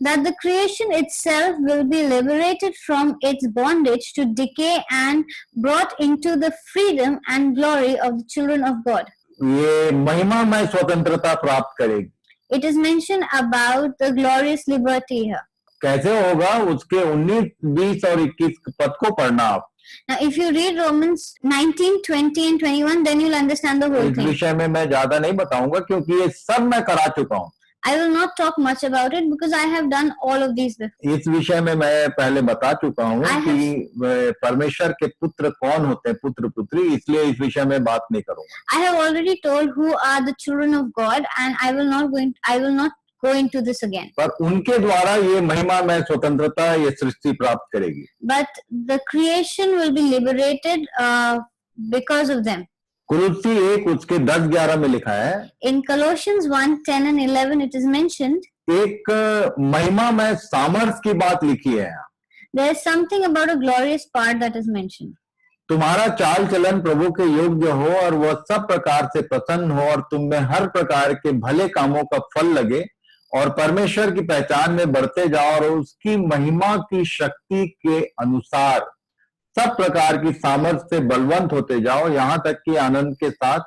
That the creation itself will be liberated from its bondage to decay and brought into the freedom and glory of the children of God. ये महिमामय स्वतंत्रता प्राप्त करेगी। It is mentioned about the glorious liberty here. कैसे होगा उसके 19, 20 और 21 पद को पढ़ना आप। Now, if you read Romans 19, 20 and 21, then you'll understand the whole इस thing. विषय में मैं ज्यादा नहीं बताऊंगा क्योंकि ये सब मैं करा चुका हूँ। I will not talk much about it because I have done all of these before. इस विषय में मैं पहले बता चुका हूँ कि परमेश्वर के पुत्र कौन होते हैं, पुत्र पुत्री, इसलिए इस विषय में बात नहीं करूंगा। I have already told who are the children of God, and I will not go into this again. पर उनके द्वारा ये महिमा में स्वतंत्रता ये सृष्टि प्राप्त करेगी। But the creation will be liberated because of them. कुलुस्सी 1 उसके 10-11 में लिखा है। In Colossians 1:10 and 11 it is mentioned. एक महिमा में सामर्थ की बात लिखी है। there is something about a glorious part that is mentioned. तुम्हारा चाल चलन प्रभु के योग्य हो और वह सब प्रकार से प्रसन्न हो और तुम में हर प्रकार के भले कामों का फल लगे और परमेश्वर की पहचान में बढ़ते जाओ और उसकी महिमा की शक्ति के अनुसार सब प्रकार की सामर्थ्य से बलवंत होते जाओ, यहाँ तक कि आनंद के साथ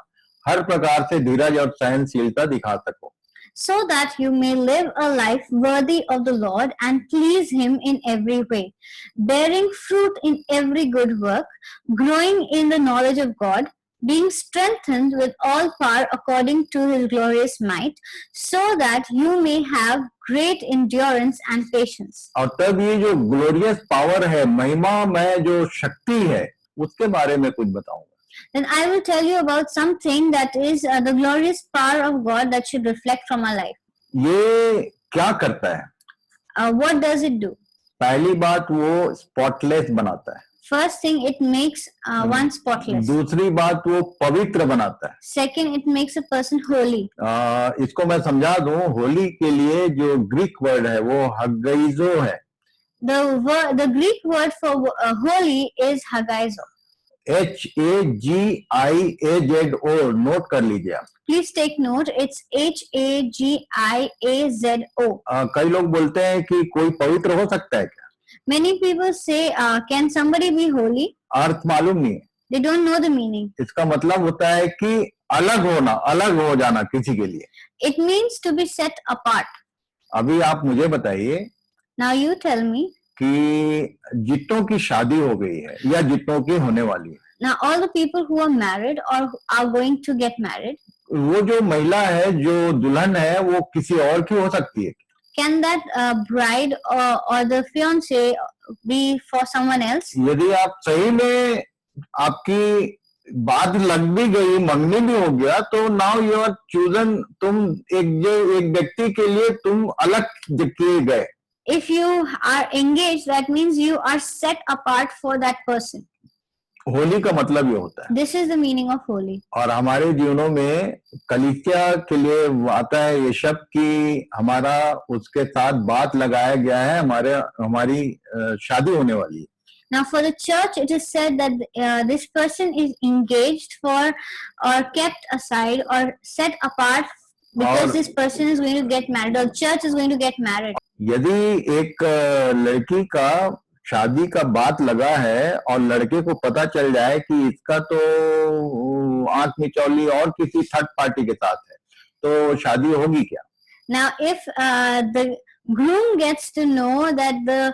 हर प्रकार से धीरज और सहनशीलता दिखा सको, so that you may live a life worthy of the Lord and please Him in every way, bearing fruit in every good work, growing in the knowledge of God, being strengthened with all power according to His glorious might, so that you may have great endurance and patience. और तब ये जो glorious power है, महिमा में जो शक्ति है, उसके बारे में कुछ बताऊंगा. Then I will tell you about something that is the glorious power of God that should reflect from our life. ये क्या करता है? What does it do? पहली बात, वो स्पॉटलेस बनाता है. First thing, it makes one spotless. दूसरी बात, वो पवित्र बनाता है. Second, it makes a person holy. इसको मैं समझा दूं, होली के लिए जो ग्रीक वर्ड है वो हगाइजो है. The Greek word for holy is hagaizo. HAGIAZO, note कर लीजिए आप. Please take note. It's HAGIAZO. कई लोग बोलते हैं कि कोई पवित्र हो सकता है क्या? Many people say, can somebody be holy? अर्थ मालूम नहीं है. They don't know the meaning. इसका मतलब होता है कि अलग होना, अलग हो जाना किसी के लिए. It means to be set apart. अभी आप मुझे बताइए Now you tell me. कि जितनों की शादी हो गई है या जितनों की होने वाली है, Now all the people who are married or are going to get married, वो जो महिला है, जो दुल्हन है, वो किसी और की हो सकती है. can that bride or the fiance be for someone else? यदि आप सही में आपकी बात लग भी गई, मंगनी भी हो गया, तो नाउ यू आर चूजन, तुम एक व्यक्ति के लिए तुम अलग किए गए. If you are engaged, that means you are set apart for that person. Holi का मतलब ये होता है. This is the meaning of holy. और हमारे जीवनों में कलीसिया के लिए आता है ये शब्द कि हमारा उसके साथ बात लगाया गया है, हमारी शादी होने वाली है. Now for the church, it is said that this person is engaged for or kept aside or set apart because this person is going to get married or church is going to get married. यदि एक लड़की का शादी का बात लगा है और लड़के को पता चल जाए कि इसका तो आंख मिचौली और किसी थर्ड पार्टी के साथ है, तो शादी होगी क्या? Now if the groom gets to know that the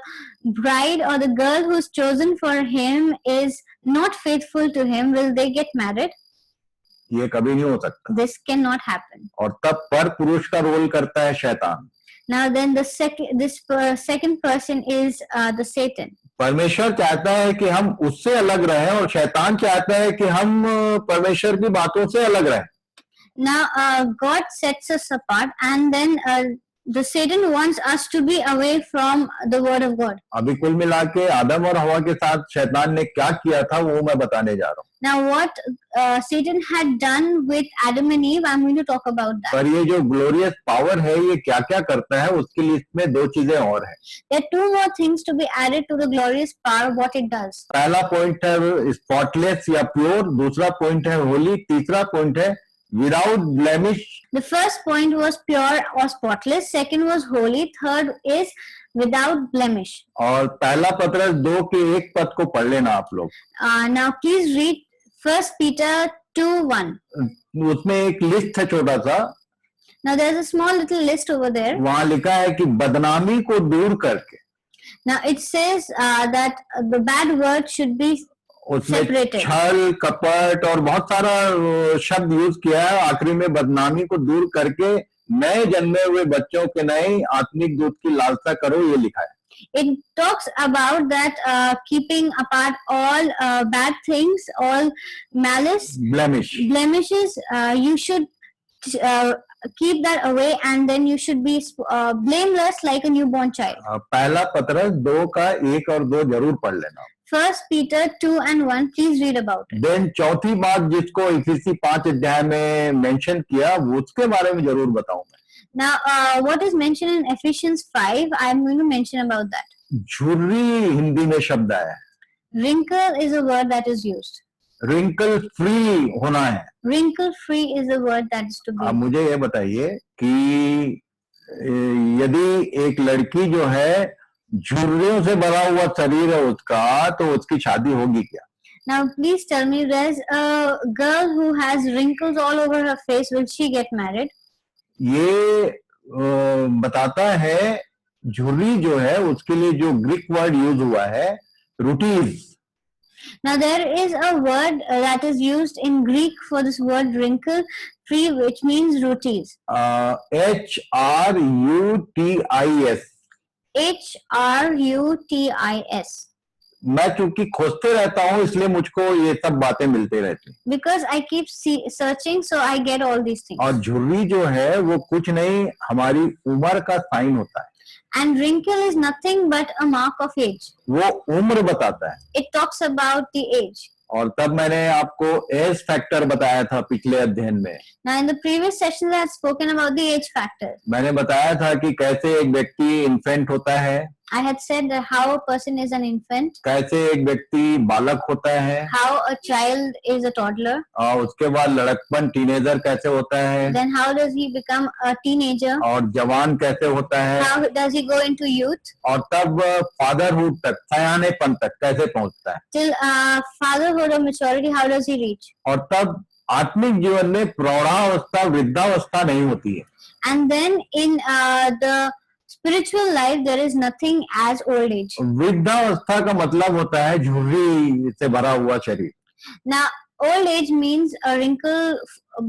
bride or the girl who's chosen for him is not faithful to him, will they get married? ये कभी नहीं हो सकता. This cannot happen. और तब पर पुरुष का रोल करता है शैतान. Now then the second person is the Satan. परमेश्वर चाहता है कि हम उससे अलग रहें और शैतान चाहता है कि हम परमेश्वर की बातों से अलग रहें. Now God sets us apart and then the Satan wants us to be away from the word of God. अभी कुल मिला के आदम और हवा के साथ शैतान ने क्या किया था वो मैं बताने जा रहा हूँ. Now what Satan had done with Adam and Eve, I'm going to talk about that. पर ये जो ग्लोरियस पावर है ये क्या क्या करता है उसकी लिस्ट में दो चीजें और हैं. There are two more things to be added to the glorious power, what it does. पहला पॉइंट है स्पॉटलेस या प्योर, दूसरा पॉइंट है होली, तीसरा पॉइंट है without blemish. The first point was pure or spotless, second was holy, third is without blemish. और पहला पत्रस 2 के 1 पद को पढ़ लेना आप लोग. Now please read 1 Peter 2:1. उसमें एक लिस्ट है छोटा सा. Now there's a small little list over there. वहां लिखा है कि बदनामी को दूर करके. Now it says that the bad word should be उसमें separated. छल, कपट और बहुत सारा शब्द यूज किया है. आखिरी में बदनामी को दूर करके नए जन्मे हुए बच्चों के नए आत्मिक दूध की लालसा करो, ये लिखा है. It talks about that keeping apart all bad things, all malice, blemishes. You should keep that away, and then you should be blameless like a newborn child. पहला पत्रस 2 का 1 और 2 जरूर पढ़ लेना. 1 Peter 2:1, please read about it. Then चौथी बात जिसको इफिसी 5 अध्याय में मेंशन किया, उसके बारे में जरूर बताऊं मैं. Now what is mentioned in Ephesians 5, I am going to mention about that. झुर्री हिंदी में शब्द आया है, Wrinkle is a word that is used. Wrinkle free होना है। Wrinkle free is the word that is to अब be. मुझे ये बताइए कि यदि एक लड़की जो है झुर्रियों से भरा हुआ शरीर है उसका, तो उसकी शादी होगी क्या? Now, please tell me, there's a girl who has wrinkles all over her face. Will she get married? ये बताता है, झुर्री जो है उसके लिए जो ग्रीक वर्ड यूज हुआ है, रूटीज। Now, there is a word that is used in Greek for this word wrinkle free, which means rutis. HRUTIS। HRUTIS. मैं चूंकि खोजते रहता हूँ इसलिए मुझको ये सब बातें मिलते रहती हैं। Because I keep searching, so I get all these things. और झुर्री जो है वो कुछ नहीं, हमारी उम्र का साइन होता है। And wrinkle is nothing but a mark of age. वो उम्र बताता है। It talks about the age. और तब मैंने आपको एज फैक्टर बताया था पिछले अध्ययन में। Now, in the previous sessions, I had spoken about the age factor. मैंने बताया था कि कैसे एक व्यक्ति इन्फेंट होता है, I had said that how a person is an infant, कैसे एक व्यक्ति बालक होता है, how a child is a toddler, और उसके बाद लड़कपन टीनेजर कैसे होता है, then how does he become a teenager, और जवान कैसे होता है, how does he go into youth, और तब फादरहुड तक, सयानेपन तक कैसे पहुंचता है, till fatherhood or maturity, how does he reach, और तब आत्मिक जीवन में प्रौढ़ावस्था वृद्धावस्था नहीं होती है। and then in the spiritual life there is nothing as old age. वृद्धावस्था का मतलब होता है झुर्री से भरा हुआ शरीर। Now, old age means a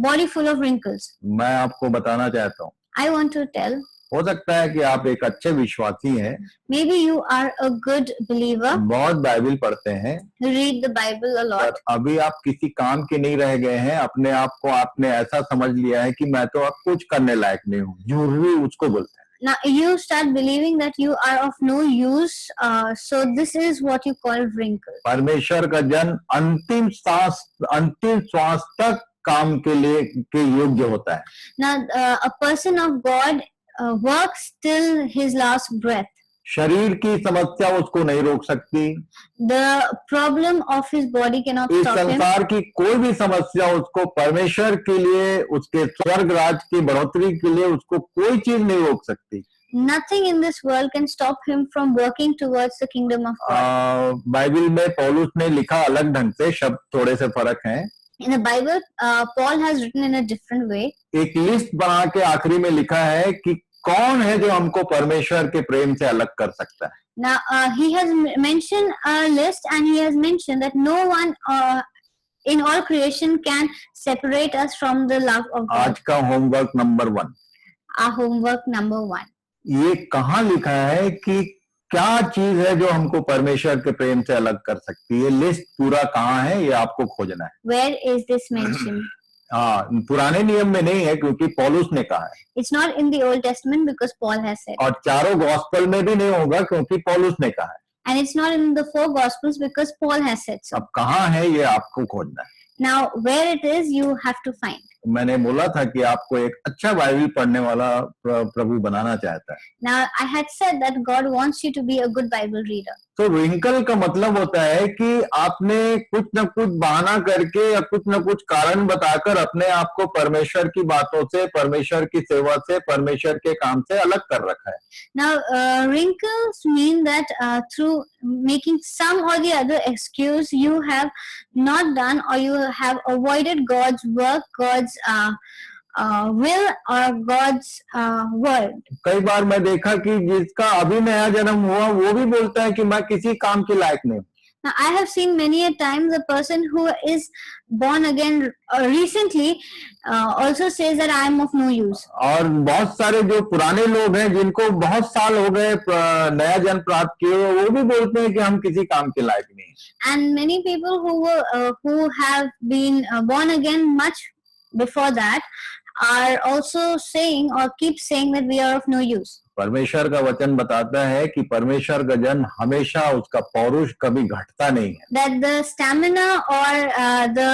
body full of wrinkles. मैं आपको बताना चाहता हूँ, I want to tell, हो सकता है कि आप एक अच्छे विश्वासी हैं, maybe you are a good believer, बहुत बाइबल पढ़ते हैं, you read the Bible a पर lot, अभी आप किसी काम के नहीं रह गए हैं। अपने आप को आपने ऐसा समझ लिया है कि मैं तो अब कुछ करने लायक नहीं हूँ। झुर्री उसको बोलते हैं। now you start believing that you are of no use, so this is what you call wrinkle. परमेश्वर का जन अंतिम श्वास तक काम के लिए के योग्य होता है। Now, a person of God works till his last breath. शरीर की समस्या उसको नहीं रोक सकती, The problem of his body cannot इस stop him. संसार की कोई भी समस्या उसको परमेश्वर के लिए, उसके स्वर्ग राज की बढ़ोतरी के लिए उसको कोई चीज नहीं रोक सकती। Nothing in this world can stop him from working towards the kingdom of God. Bible में पौलुस ने लिखा अलग ढंग से, शब्द थोड़े से फर्क हैं। In the Bible, Paul has written in a different way. एक लिस्ट बना के आखिरी में लिखा है कि कौन है जो हमको परमेश्वर के प्रेम से अलग कर सकता है। Now, he has mentioned a list, and he has mentioned that no one in all creation can separate us from the love of God. आज का homework number 1, Our homework number 1. ये कहाँ लिखा है कि क्या चीज है जो हमको परमेश्वर के प्रेम से अलग कर सकती है? लिस्ट पूरा कहाँ है ये आपको खोजना है। Where is this mentioned? हाँ, पुराने नियम में नहीं है क्योंकि पौलुस ने कहा है, It's not in the Old Testament because Paul has said. और चारों गॉस्पेल में भी नहीं होगा क्योंकि पौलुस ने कहा है। And it's not in the 4 Gospels because Paul has said so. अब कहाँ है ये आपको खोजना है। Now, where it is, you have to find. मैंने बोला था कि आपको एक अच्छा बाइबल पढ़ने वाला प्रभु बनाना चाहता है। Now, I had said that God wants you to be a good Bible reader. तो रिंकल का मतलब होता है कि आपने कुछ न कुछ बहाना करके या कुछ न कुछ कारण बताकर अपने आप को परमेश्वर की बातों से, परमेश्वर की सेवा से, परमेश्वर के काम से अलग कर रखा है। Now, wrinkles mean that through making some or the other excuse, you have not done or you have avoided God's work, God's will or God's word. कई बार मैं देखा कि जिसका अभी नया जन्म हुआ वो भी बोलता है कि मैं किसी काम के लायक नहीं हूँ। Now, I have seen many a time the person who is born again recently also says that I am of no use. और बहुत सारे जो पुराने लोग हैं जिनको बहुत साल हो गए नया जन्म प्राप्त किए हुए, वो भी बोलते हैं कि हम किसी काम के लायक नहीं हैं। And many people who have been born again much before that are also saying or keep saying that we are of no use. परमेश्वर का वचन बताता है कि परमेश्वर का जन हमेशा उसका पौरुष कभी घटता नहीं है। That the stamina or the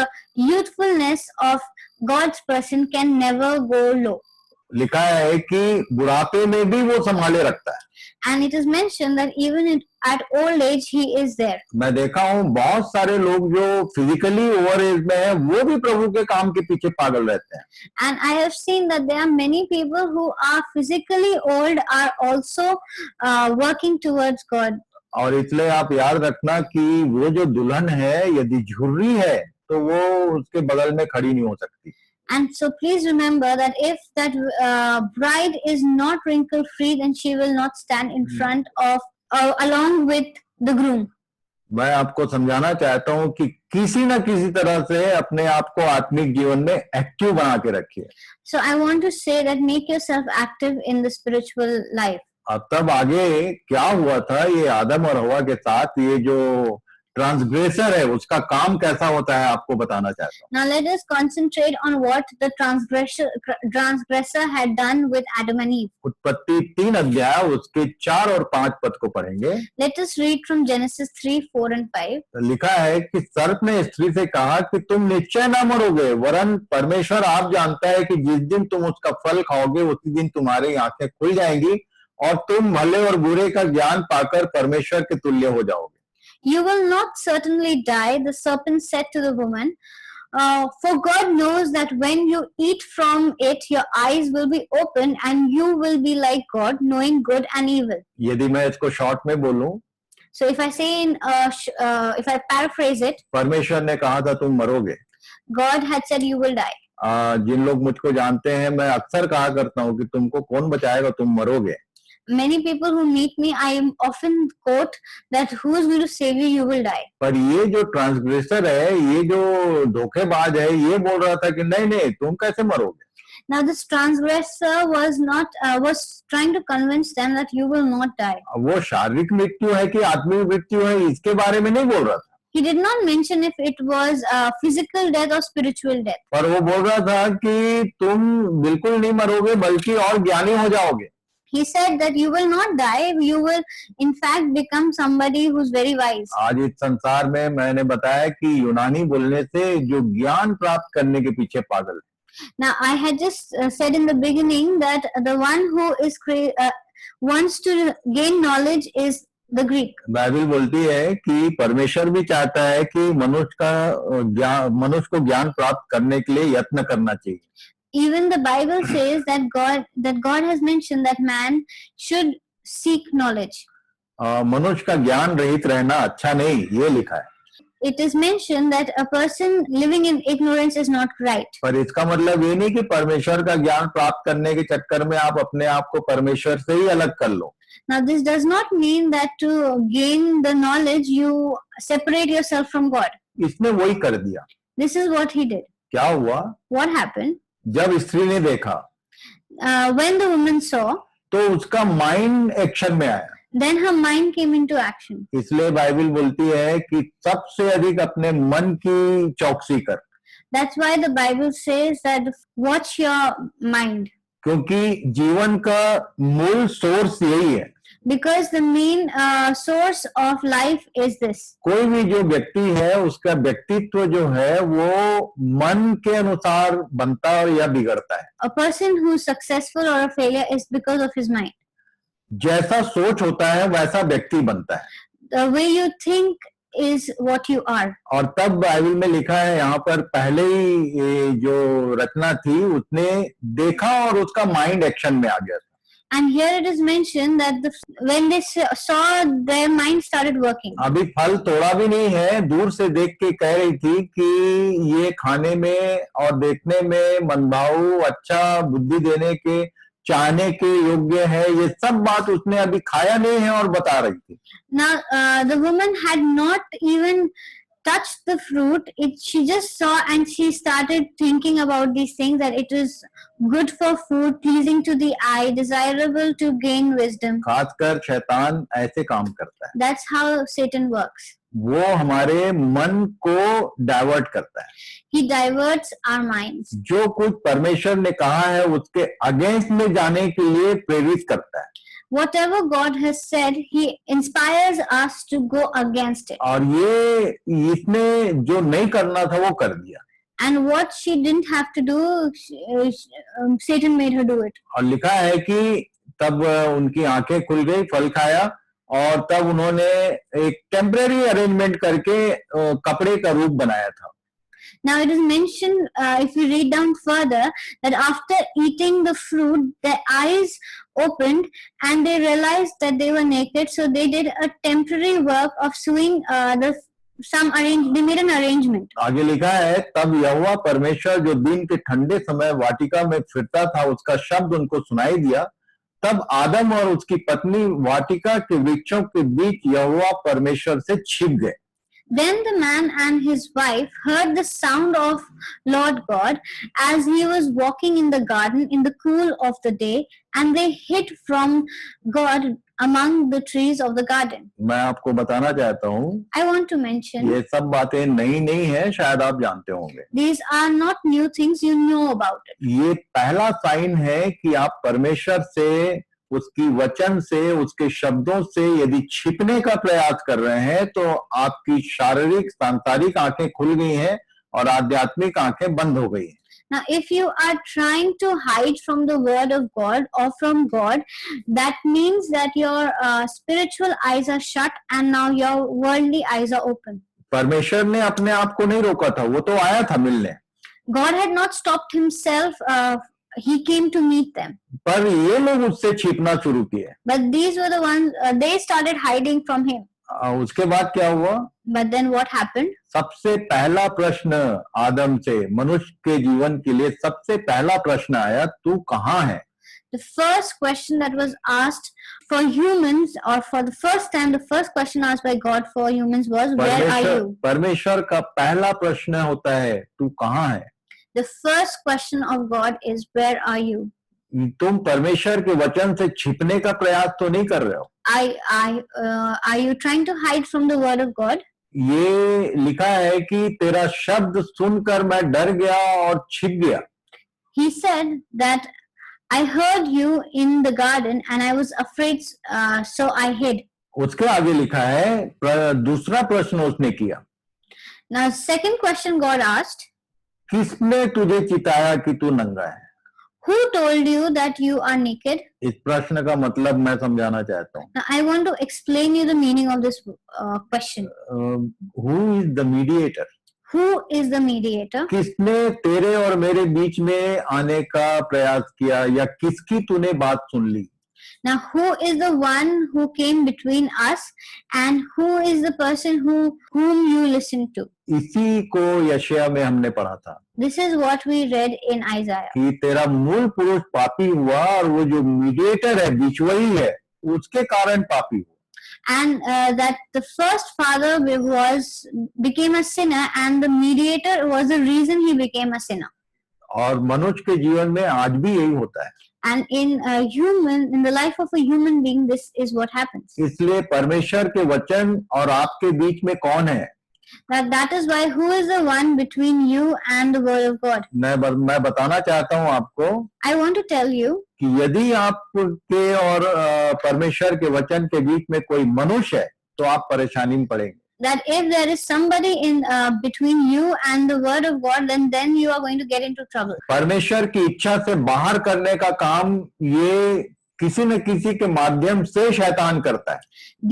youthfulness of God's person can never go low. लिखा है कि बुढ़ापे में भी वो संभाले रखता है। And it is mentioned that even at old age he is there. मैं देखा हूँ बहुत सारे लोग जो फिजिकली ओवर एज में हैं वो भी प्रभु के काम के पीछे पागल रहते हैं। And I have seen that there are many people who are physically old are also working towards God. और इसलिए आप याद रखना कि वो जो दुल्हन है यदि झुर्री है तो वो उसके बगल में खड़ी नहीं हो सकती। And so please remember that if that bride is not wrinkle free, then she will not stand in front of along with the groom. मैं आपको समझाना चाहता हूँ कि किसी न किसी तरह से अपने आप को आत्मिक जीवन में एक्टिव बना के रखिए। So I want to say that make yourself active in the spiritual life. अब तब आगे क्या हुआ था, ये आदम और हवा के साथ ये जो ट्रांसग्रेसर है उसका काम कैसा होता है आपको बताना चाहता हूँ। Now let us concentrate on what the transgressor had done with Adam and Eve. उत्पत्ति 3 अध्याय उसके 4 और 5 पद को पढ़ेंगे। Let us read from Genesis 3, 4 and 5. लिखा है कि सर्प ने स्त्री से कहा कि तुम निश्चय न मरोगे, वरन परमेश्वर आप जानता है कि जिस दिन तुम उसका फल खाओगे उसी दिन तुम्हारी आंखें खुल जाएंगी और तुम भले और बुरे का ज्ञान पाकर परमेश्वर के तुल्य हो जाओगे। You will not certainly die, the serpent said to the woman, for God knows that when you eat from it, your eyes will be opened and you will be like God, knowing good and evil. यदि मैं इसको short में बोलूं, so if I say if I paraphrase it, परमेश्वर ने कहा था तुम मरोगे। God had said you will die. जिन लोग मुझको जानते हैं मैं अक्सर कहा करता हूं कि तुमको कौन बचाएगा, तुम मरोगे। Many people who meet me, I am often quote that who is going to save you, you will die. पर ये जो ट्रांसग्रेसर है, ये जो धोखेबाज है, ये बोल रहा था कि नहीं नहीं तुम कैसे मरोगे। Now this transgressor was trying to convince them that you will not die. वो शारीरिक मृत्यु है कि आत्मिक मृत्यु है इसके बारे में नहीं बोल रहा था। He did not mention if it was physical death or spiritual death. पर वो बोल रहा था कि तुम बिल्कुल नहीं मरोगे बल्कि और ज्ञानी हो जाओगे। He said that you will not die, you will in fact become somebody who's very wise. आज इस संसार में मैंने बताया कि यूनानी बोलने से जो ज्ञान प्राप्त करने के पीछे पागल है। Now I had just said in the beginning that the one who is wants to gain knowledge is the Greek. Bible बोलती है कि परमेश्वर भी चाहता है कि मनुष्य को ज्ञान प्राप्त करने के लिए यत्न करना चाहिए। Even the Bible says that God has mentioned that man should seek knowledge. मनुष्य का ज्ञान रहित रहना अच्छा नहीं, ये लिखा है। It is mentioned that a person living in ignorance is not right. पर इसका मतलब ये नहीं कि परमेश्वर का ज्ञान प्राप्त करने के चक्कर में आप अपने आप को परमेश्वर से ही अलग कर लो। Now this does not mean that to gain the knowledge you separate yourself from God. इसने वही कर दिया। This is what he did. क्या हुआ? What happened? जब स्त्री ने देखा, when the woman saw, तो उसका माइंड एक्शन में आया। then her mind came into action. इसलिए बाइबल बोलती है कि सबसे अधिक अपने मन की चौकसी कर। That's why the Bible says that watch your mind. क्योंकि जीवन का मूल सोर्स यही है। Because the main source of life is this. कोई भी जो व्यक्ति है उसका व्यक्तित्व जो है वो मन के अनुसार बनता है या बिगड़ता है। A person who is successful or a failure is because of his mind. जैसा सोच होता है वैसा व्यक्ति बनता है। The way you think is what you are. और तब बाइबल में लिखा है, यहाँ पर पहले ही जो रचना थी उसने देखा और उसका माइंड एक्शन में आ गया था। And here it is mentioned that when they saw, their mind started working. अभी फल तोड़ा भी नहीं है, दूर से देख के कह रही थी कि ये खाने में और देखने में मनभाऊ, अच्छा, बुद्धि देने के, चाहने के योग्य है, ये सब बात उसने अभी खाया नहीं है और बता रही थी। Now the woman had not even touched the fruit. She just saw and she started thinking about these things, that it is good for food, pleasing to the eye, desirable to gain wisdom. खासकर शैतान ऐसे काम करता है। That's how Satan works. वो हमारे मन को डाइवर्ट करता है। He diverts our minds. जो कुछ परमेश्वर ने कहा है उसके अगेंस्ट में जाने के लिए प्रेरित करता है। Whatever God has said, He inspires us to go against it. और ये इसने जो नहीं करना था वो कर दिया। And what she didn't have to do, Satan made her do it. और लिखा है कि तब उनकी आंखें खुल गई, फल खाया, और तब उन्होंने एक टेम्परेरी अरेंजमेंट करके कपड़े का रूप बनाया था. Now it is mentioned, if you read down further, that after eating the fruit, their eyes opened and they realized that they were naked. So they did a temporary work of sewing they made an arrangement. आगे लिखा है, तब यहोवा परमेश्वर जो दिन के ठंडे समय वाटिका में फिरता था, उसका शब्द उनको सुनाई दिया. तब आदम और उसकी पत्नी वाटिका के वृक्षों के बीच यहोवा परमेश्वर से छिप गए. Then the man and his wife heard the sound of Lord God as he was walking in the garden in the cool of the day, and they hid from God among the trees of the garden. मैं आपको बताना चाहता हूँ, I want to mention, ये सब बातें नई नहीं है, शायद आप जानते होंगे. these are not new things, you know about it. ये पहला साइन है कि आप परमेश्वर से, उसकी वचन से, उसके शब्दों से यदि छिपने का प्रयास कर रहे हैं, तो आपकी शारीरिक सांसारिक आंखें खुल गई हैं और आध्यात्मिक आंखें बंद हो गई हैं. Now, if you are trying to hide from the word of God or from God, that means that your spiritual eyes are shut and now your worldly eyes are open. परमेश्वर ने अपने आप को नहीं रोका था, वो तो आया था मिलने. God had not stopped himself. He came to meet them. पर ये लोग उससे छिपना शुरू किए. But these were the ones, they started hiding from him. उसके बाद क्या हुआ? But then what happened? सबसे पहला प्रश्न आदम से, मनुष्य के जीवन के लिए सबसे पहला प्रश्न आया, तू कहाँ है? The first question that was asked for humans, or for the first time, the first question asked by God for humans was, where are you? परमेश्वर का पहला प्रश्न होता है, तू कहाँ है? The first question of God is, where are you? तुम परमेश्वर के वचन से छिपने का प्रयास तो नहीं कर रहे हो? Are you trying to hide from the word of God? ये लिखा है कि तेरा शब्द सुनकर मैं डर गया और छिप गया. He said that I heard you in the garden and I was afraid, so I hid. उसके आगे लिखा है, दूसरा प्रश्न उसने किया. Now, second question God asked, किसने तुझे चिताया कि तू नंगा है? Who told you that you are naked? इस प्रश्न का मतलब मैं समझाना चाहता हूँ. Now, I want to explain you the meaning of this question. Who is the mediator? Who is the mediator? किसने तेरे और मेरे बीच में आने का प्रयास किया, या किसकी तूने बात सुन ली? Now, who is the one who came between us, and who is the person whom you listened to? इसी को यशायाह में हमने पढ़ा था. This is what we read in Isaiah. कि तेरा मूल पुरुष पापी हुआ और वो जो मीडिएटर है, बिचवई है, उसके कारण पापी हुआ. And that the first father became a sinner, and the mediator was the reason he became a sinner. और मनुष्य के जीवन में आज भी यही होता है. And in the life of a human being, this is what happens. इसलिए परमेश्वर के वचन और आपके बीच में कौन है? That is why, who is the one between you and the word of God? मैं बताना चाहता हूँ आपको. I want to tell you कि यदि आपके और परमेश्वर के वचन के बीच में कोई मनुष्य है, तो आप परेशानी में पड़ेंगे. that if there is somebody in between you and the word of God, then you are going to get into trouble. परमेश्वर की इच्छा से बाहर करने का काम ये किसी न किसी के माध्यम से शैतान करता है.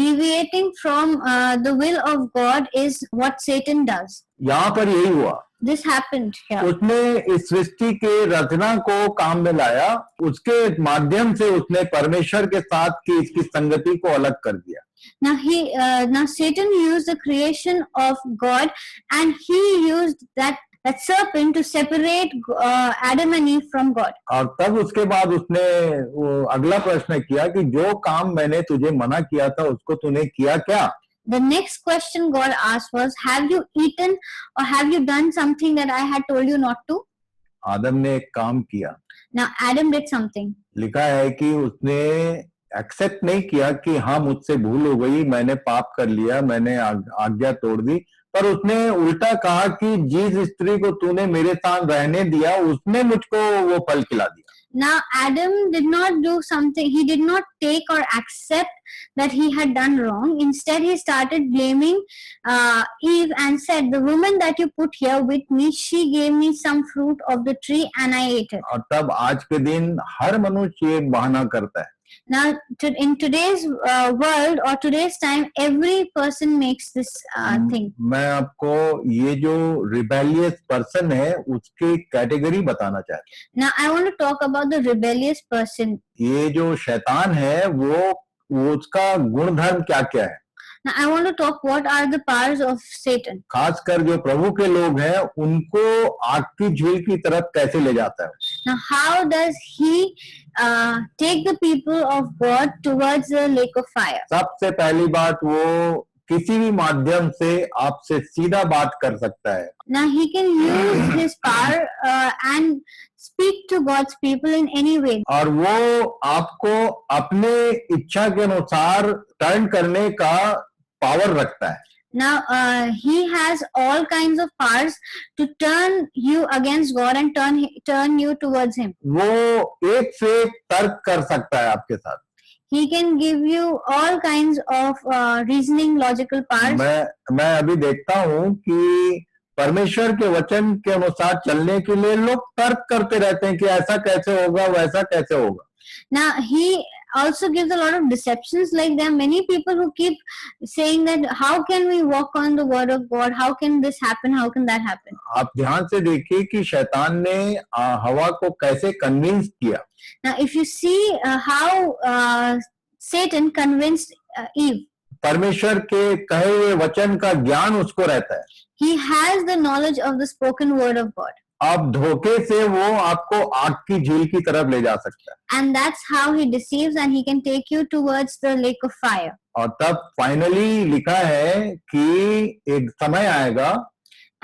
Deviating from the will of God is what Satan does. यहाँ पर यही हुआ. This happened here. उसने इस सृष्टि के रचना को काम में लाया, उसके माध्यम से उसने परमेश्वर के साथ की इसकी संगति को अलग कर दिया. Now Satan used the creation of God, and he used that serpent to separate Adam and Eve from God. और तब उसके बाद उसने वो अगला प्रश्न किया कि जो काम मैंने तुझे मना किया था उसको तूने किया क्या? The next question God asked was, have you eaten or have you done something that I had told you not to? आदम ने एक काम किया. Now Adam did something. लिखा है कि उसने एक्सेप्ट नहीं किया कि हाँ मुझसे भूल हो गई, मैंने पाप कर लिया, मैंने आज्ञा तोड़ दी, पर उसने उल्टा कहा कि जिस स्त्री को तूने मेरे साथ रहने दिया उसने मुझको वो फल खिला दिया. Now, Adam did not do something, he did not take or accept that he had done wrong. Instead, he started blaming Eve and said, the woman that you put here with me, she gave me some fruit of the tree and I ate it. और तब आज के दिन हर मनुष्य एक बहाना करता है. Now, in today's world or today's time, every person makes this thing. मैं आपको ये जो रिबेलियस पर्सन है उसकी कैटेगरी बताना चाहता हूँ. Now, I want to talk about the rebellious person. ये जो शैतान है वो उसका गुणधर्म क्या क्या है. Now, I want to talk what are the powers of Satan. खासकर जो प्रभु के लोग हैं उनको आग की झील की तरफ कैसे ले जाता है. Now, how does he take the people of God towards the lake of fire? सबसे पहली बात, वो किसी भी माध्यम से आपसे सीधा बात कर सकता है. Now, he can use his power and speak to God's people in any way. और वो आपको अपने इच्छा के अनुसार टर्न करने का पावर रखता है. Now, he has all kinds of powers to turn you against God and turn you towards him. वो एक से एक तर्क कर सकता है आपके साथ. He can give you all kinds of reasoning, logical powers. मैं अभी देखता हूँ कि परमेश्वर के वचन के अनुसार चलने के लिए लोग तर्क करते रहते हैं कि ऐसा कैसे होगा, वैसा कैसे होगा. Now, he also gives a lot of deceptions. Like, there are many people who keep saying that how can we walk on the word of God? How can this happen? How can that happen? आप ध्यान से देखिए कि शैतान ने हवा को कैसे कन्विंस किया. Now, if you see how Satan convinced Eve, परमेश्वर के कहे हुए वचन का ज्ञान उसको रहता है. he has the knowledge of the spoken word of God. अब धोखे से वो आपको आग की झील की तरफ ले जा सकता है. And that's how he deceives, and he can take you towards the lake of fire. और तब फाइनली लिखा है कि एक समय आएगा.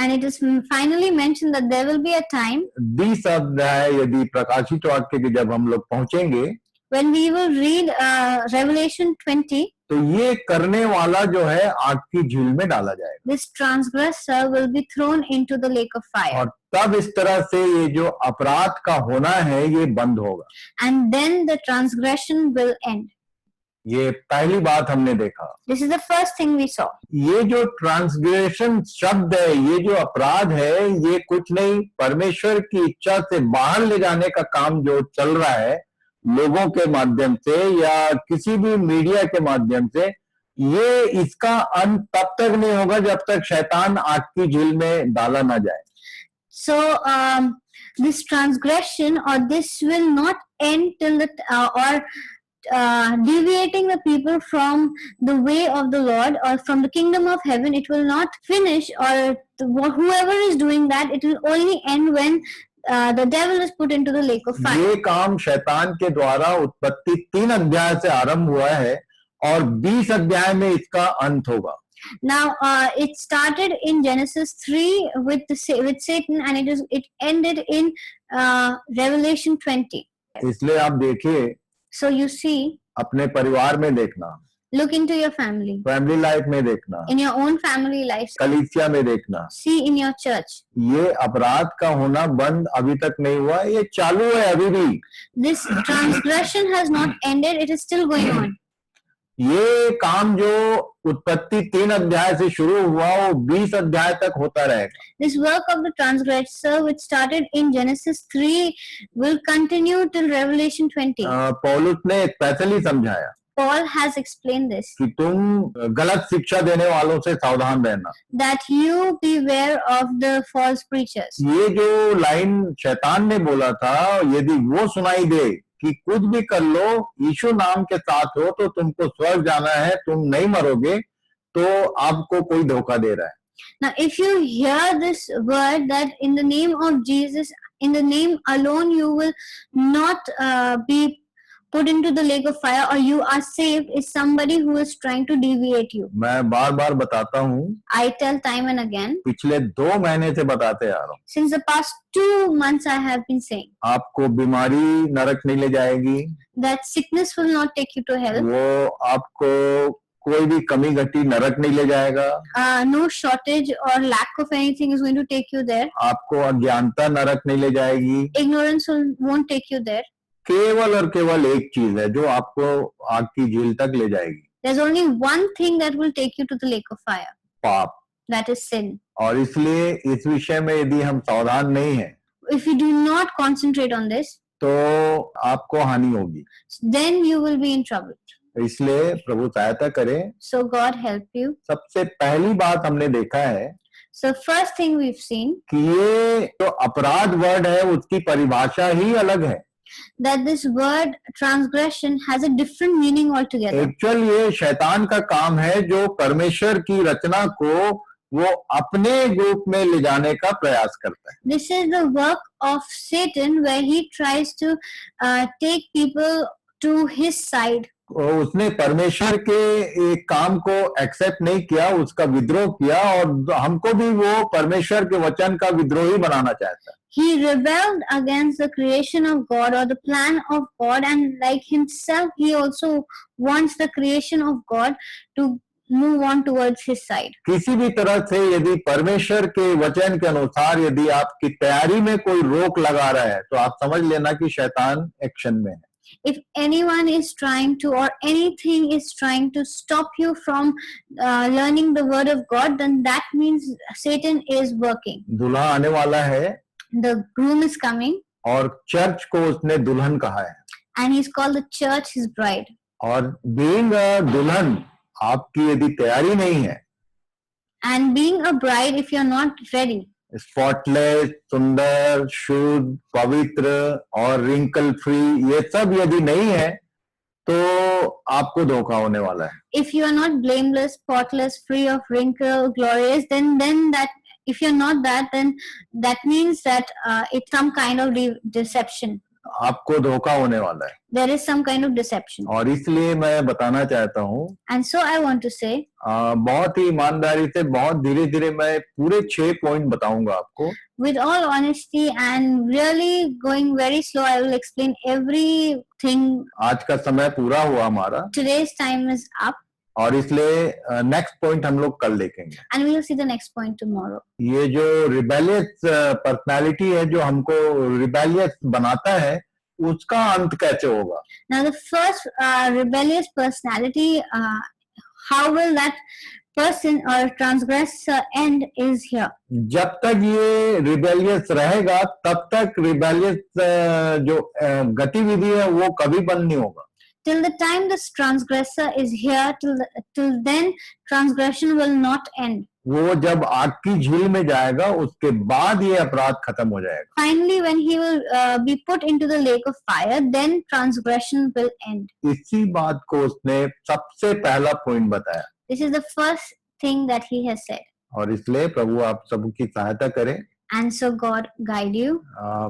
And it is finally mentioned that there will be a time 20 अध्याय यदि प्रकाशित वाक्य के जब हम लोग पहुंचेंगे when we will read Revelation 20. तो ये करने वाला जो है आग की झील में डाला जाएगा. This transgressor will be thrown into the lake of fire. और तब इस तरह से ये जो अपराध का होना है ये बंद होगा. And then the transgression will end. ये पहली बात हमने देखा. This is the first thing we saw. ये जो ट्रांसग्रेशन शब्द है, ये जो अपराध है, ये कुछ नहीं, परमेश्वर की इच्छा से बाहर ले जाने का काम जो चल रहा है लोगों के माध्यम से या किसी भी मीडिया के माध्यम से, ये इसका अंत तब तक नहीं होगा जब तक शैतान आग की झील में डाला ना जाए. So this transgression or this will not end till the deviating the people from the way of the Lord or from the kingdom of heaven. It will not finish, or whoever is doing that, it will only end when the devil is put into the lake of fire. ये काम शैतान के द्वारा उत्पत्ति 3 अध्याय से आरंभ हुआ है और 20 अध्याय में इसका अंत होगा. Now, it started in Genesis 3 with Satan, and it ended in Revelation 20. इसलिए आप देखिए, So you see, अपने परिवार में देखना, look into your family, family life में देखना, in your own family life, कलीसिया में देखना, see in your church. ये अपराध का होना बंद अभी तक नहीं हुआ, ये चालू है अभी भी. This transgression has not ended, it is still going on. ये काम जो उत्पत्ति 3 अध्याय से शुरू हुआ वो 20 अध्याय तक होता रहेगा. This work of the transgressor, which started in Genesis 3, will continue till Revelation 20. पौलुस ने स्पेशली समझाया Paul has explained this, कि तुम गलत शिक्षा देने वालों से सावधान रहना. that you beware of the false preachers. ये जो लाइन शैतान ने बोला था, यदि वो सुनाई दे कि कुछ भी कर लो, यीशु नाम के साथ हो तो तुमको स्वर्ग जाना है, तुम नहीं मरोगे, तो आपको कोई धोखा दे रहा है. Now, if you hear this word that in the name of Jesus, in the name alone, you will not be put into the lake of fire, or you are saved, is somebody who is trying to deviate you. मैं बार बार बताता हूँ, I tell time and again, पिछले 2 महीने से बताते आ रहा हूँ, since the past 2 months I have been saying आपको बीमारी नरक नहीं ले जाएगी, that sickness will not take you to hell. वो आपको कोई भी कमी घटी नरक नहीं ले जाएगा, No shortage or lack of anything is going to take you there. आपको अज्ञानता नरक नहीं ले जाएगी, Ignorance won't take you there. केवल और केवल एक चीज है जो आपको आग की झील तक ले जाएगी, There's only one thing that will take you to the lake of fire. पाप। That is sin. और इसलिए इस विषय में यदि हम सावधान नहीं हैं If you do not concentrate on this, तो आपको हानि होगी। then you will be in trouble. इसलिए प्रभु सहायता करे। So God help you. सबसे पहली बात हमने देखा है So first thing we've seen कि ये जो अपराध वर्ड है उसकी परिभाषा ही अलग है। that this word transgression has a different meaning altogether. Actual ये शैतान का काम है जो परमेश्वर की रचना को वो अपने ग्रुप में ले जाने का प्रयास करता है। This is the work of Satan where he tries to take people to his side. उसने परमेश्वर के एक काम को एक्सेप्ट नहीं किया, उसका विद्रोह किया और हमको भी वो परमेश्वर के वचन का विद्रोही बनाना चाहता है। He rebelled against the creation of God or the plan of God, and like himself, he also wants the creation of God to move on towards his side. किसी भी तरह से यदि परमेश्वर के वचन के अनुसार यदि आपकी तैयारी में कोई रोक लगा रहा है तो आप समझ लेना कि शैतान एक्शन में है। If anyone is trying to, or anything is trying to stop you from learning the word of God, then that means Satan is working. दूल्हा आने वाला है The groom is coming, और चर्च को उसने दुल्हन कहा है, and he's called the church his bride. और बीइंग अ दुल्हन आपकी यदि तैयारी नहीं है, And being a bride, if you're not ready, spotless, सुंदर, शुद्ध, पवित्र और रिंकल फ्री, ये सब यदि नहीं है तो आपको धोखा होने वाला है। if you are not blameless, spotless, free of wrinkle, glorious, then that, if you're not that, then that means that it's some kind of deception. आपको धोखा होने वाला है। There is some kind of deception. और इसलिए मैं बताना चाहता हूँ, And so I want to say, बहुत ही ईमानदारी से, बहुत धीरे धीरे मैं पूरे 6 पॉइंट बताऊंगा आपको। with all honesty and really going very slow, I will explain everything. आज का समय पूरा हुआ हमारा Today's time is up, और इसलिए नेक्स्ट पॉइंट हम लोग कल देखेंगे। and we will see the next point tomorrow. ये जो रिबेलियस पर्सनालिटी है जो हमको रिबेलियस बनाता है उसका अंत कैसे होगा? Now, the first rebellious personality, how will that person or transgressor end is here. जब तक ये रिबेलियस रहेगा तब तक रिबेलियस जो गतिविधि है वो कभी बंद नहीं होगा। Till the time this transgressor is here, till then transgression will not end. वो जब आग की झील में जाएगा उसके बाद ये अपराध खत्म हो जाएगा। Finally, when he will be put into the lake of fire, then transgression will end. इसी बात को उसने सबसे पहला पॉइंट बताया। This is the first thing that he has said. और इसलिए प्रभु आप सबकी सहायता करें। And so God guide you.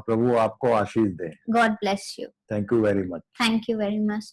प्रभु आपको आशीष दे। God bless you. Thank you very much. Thank you very much.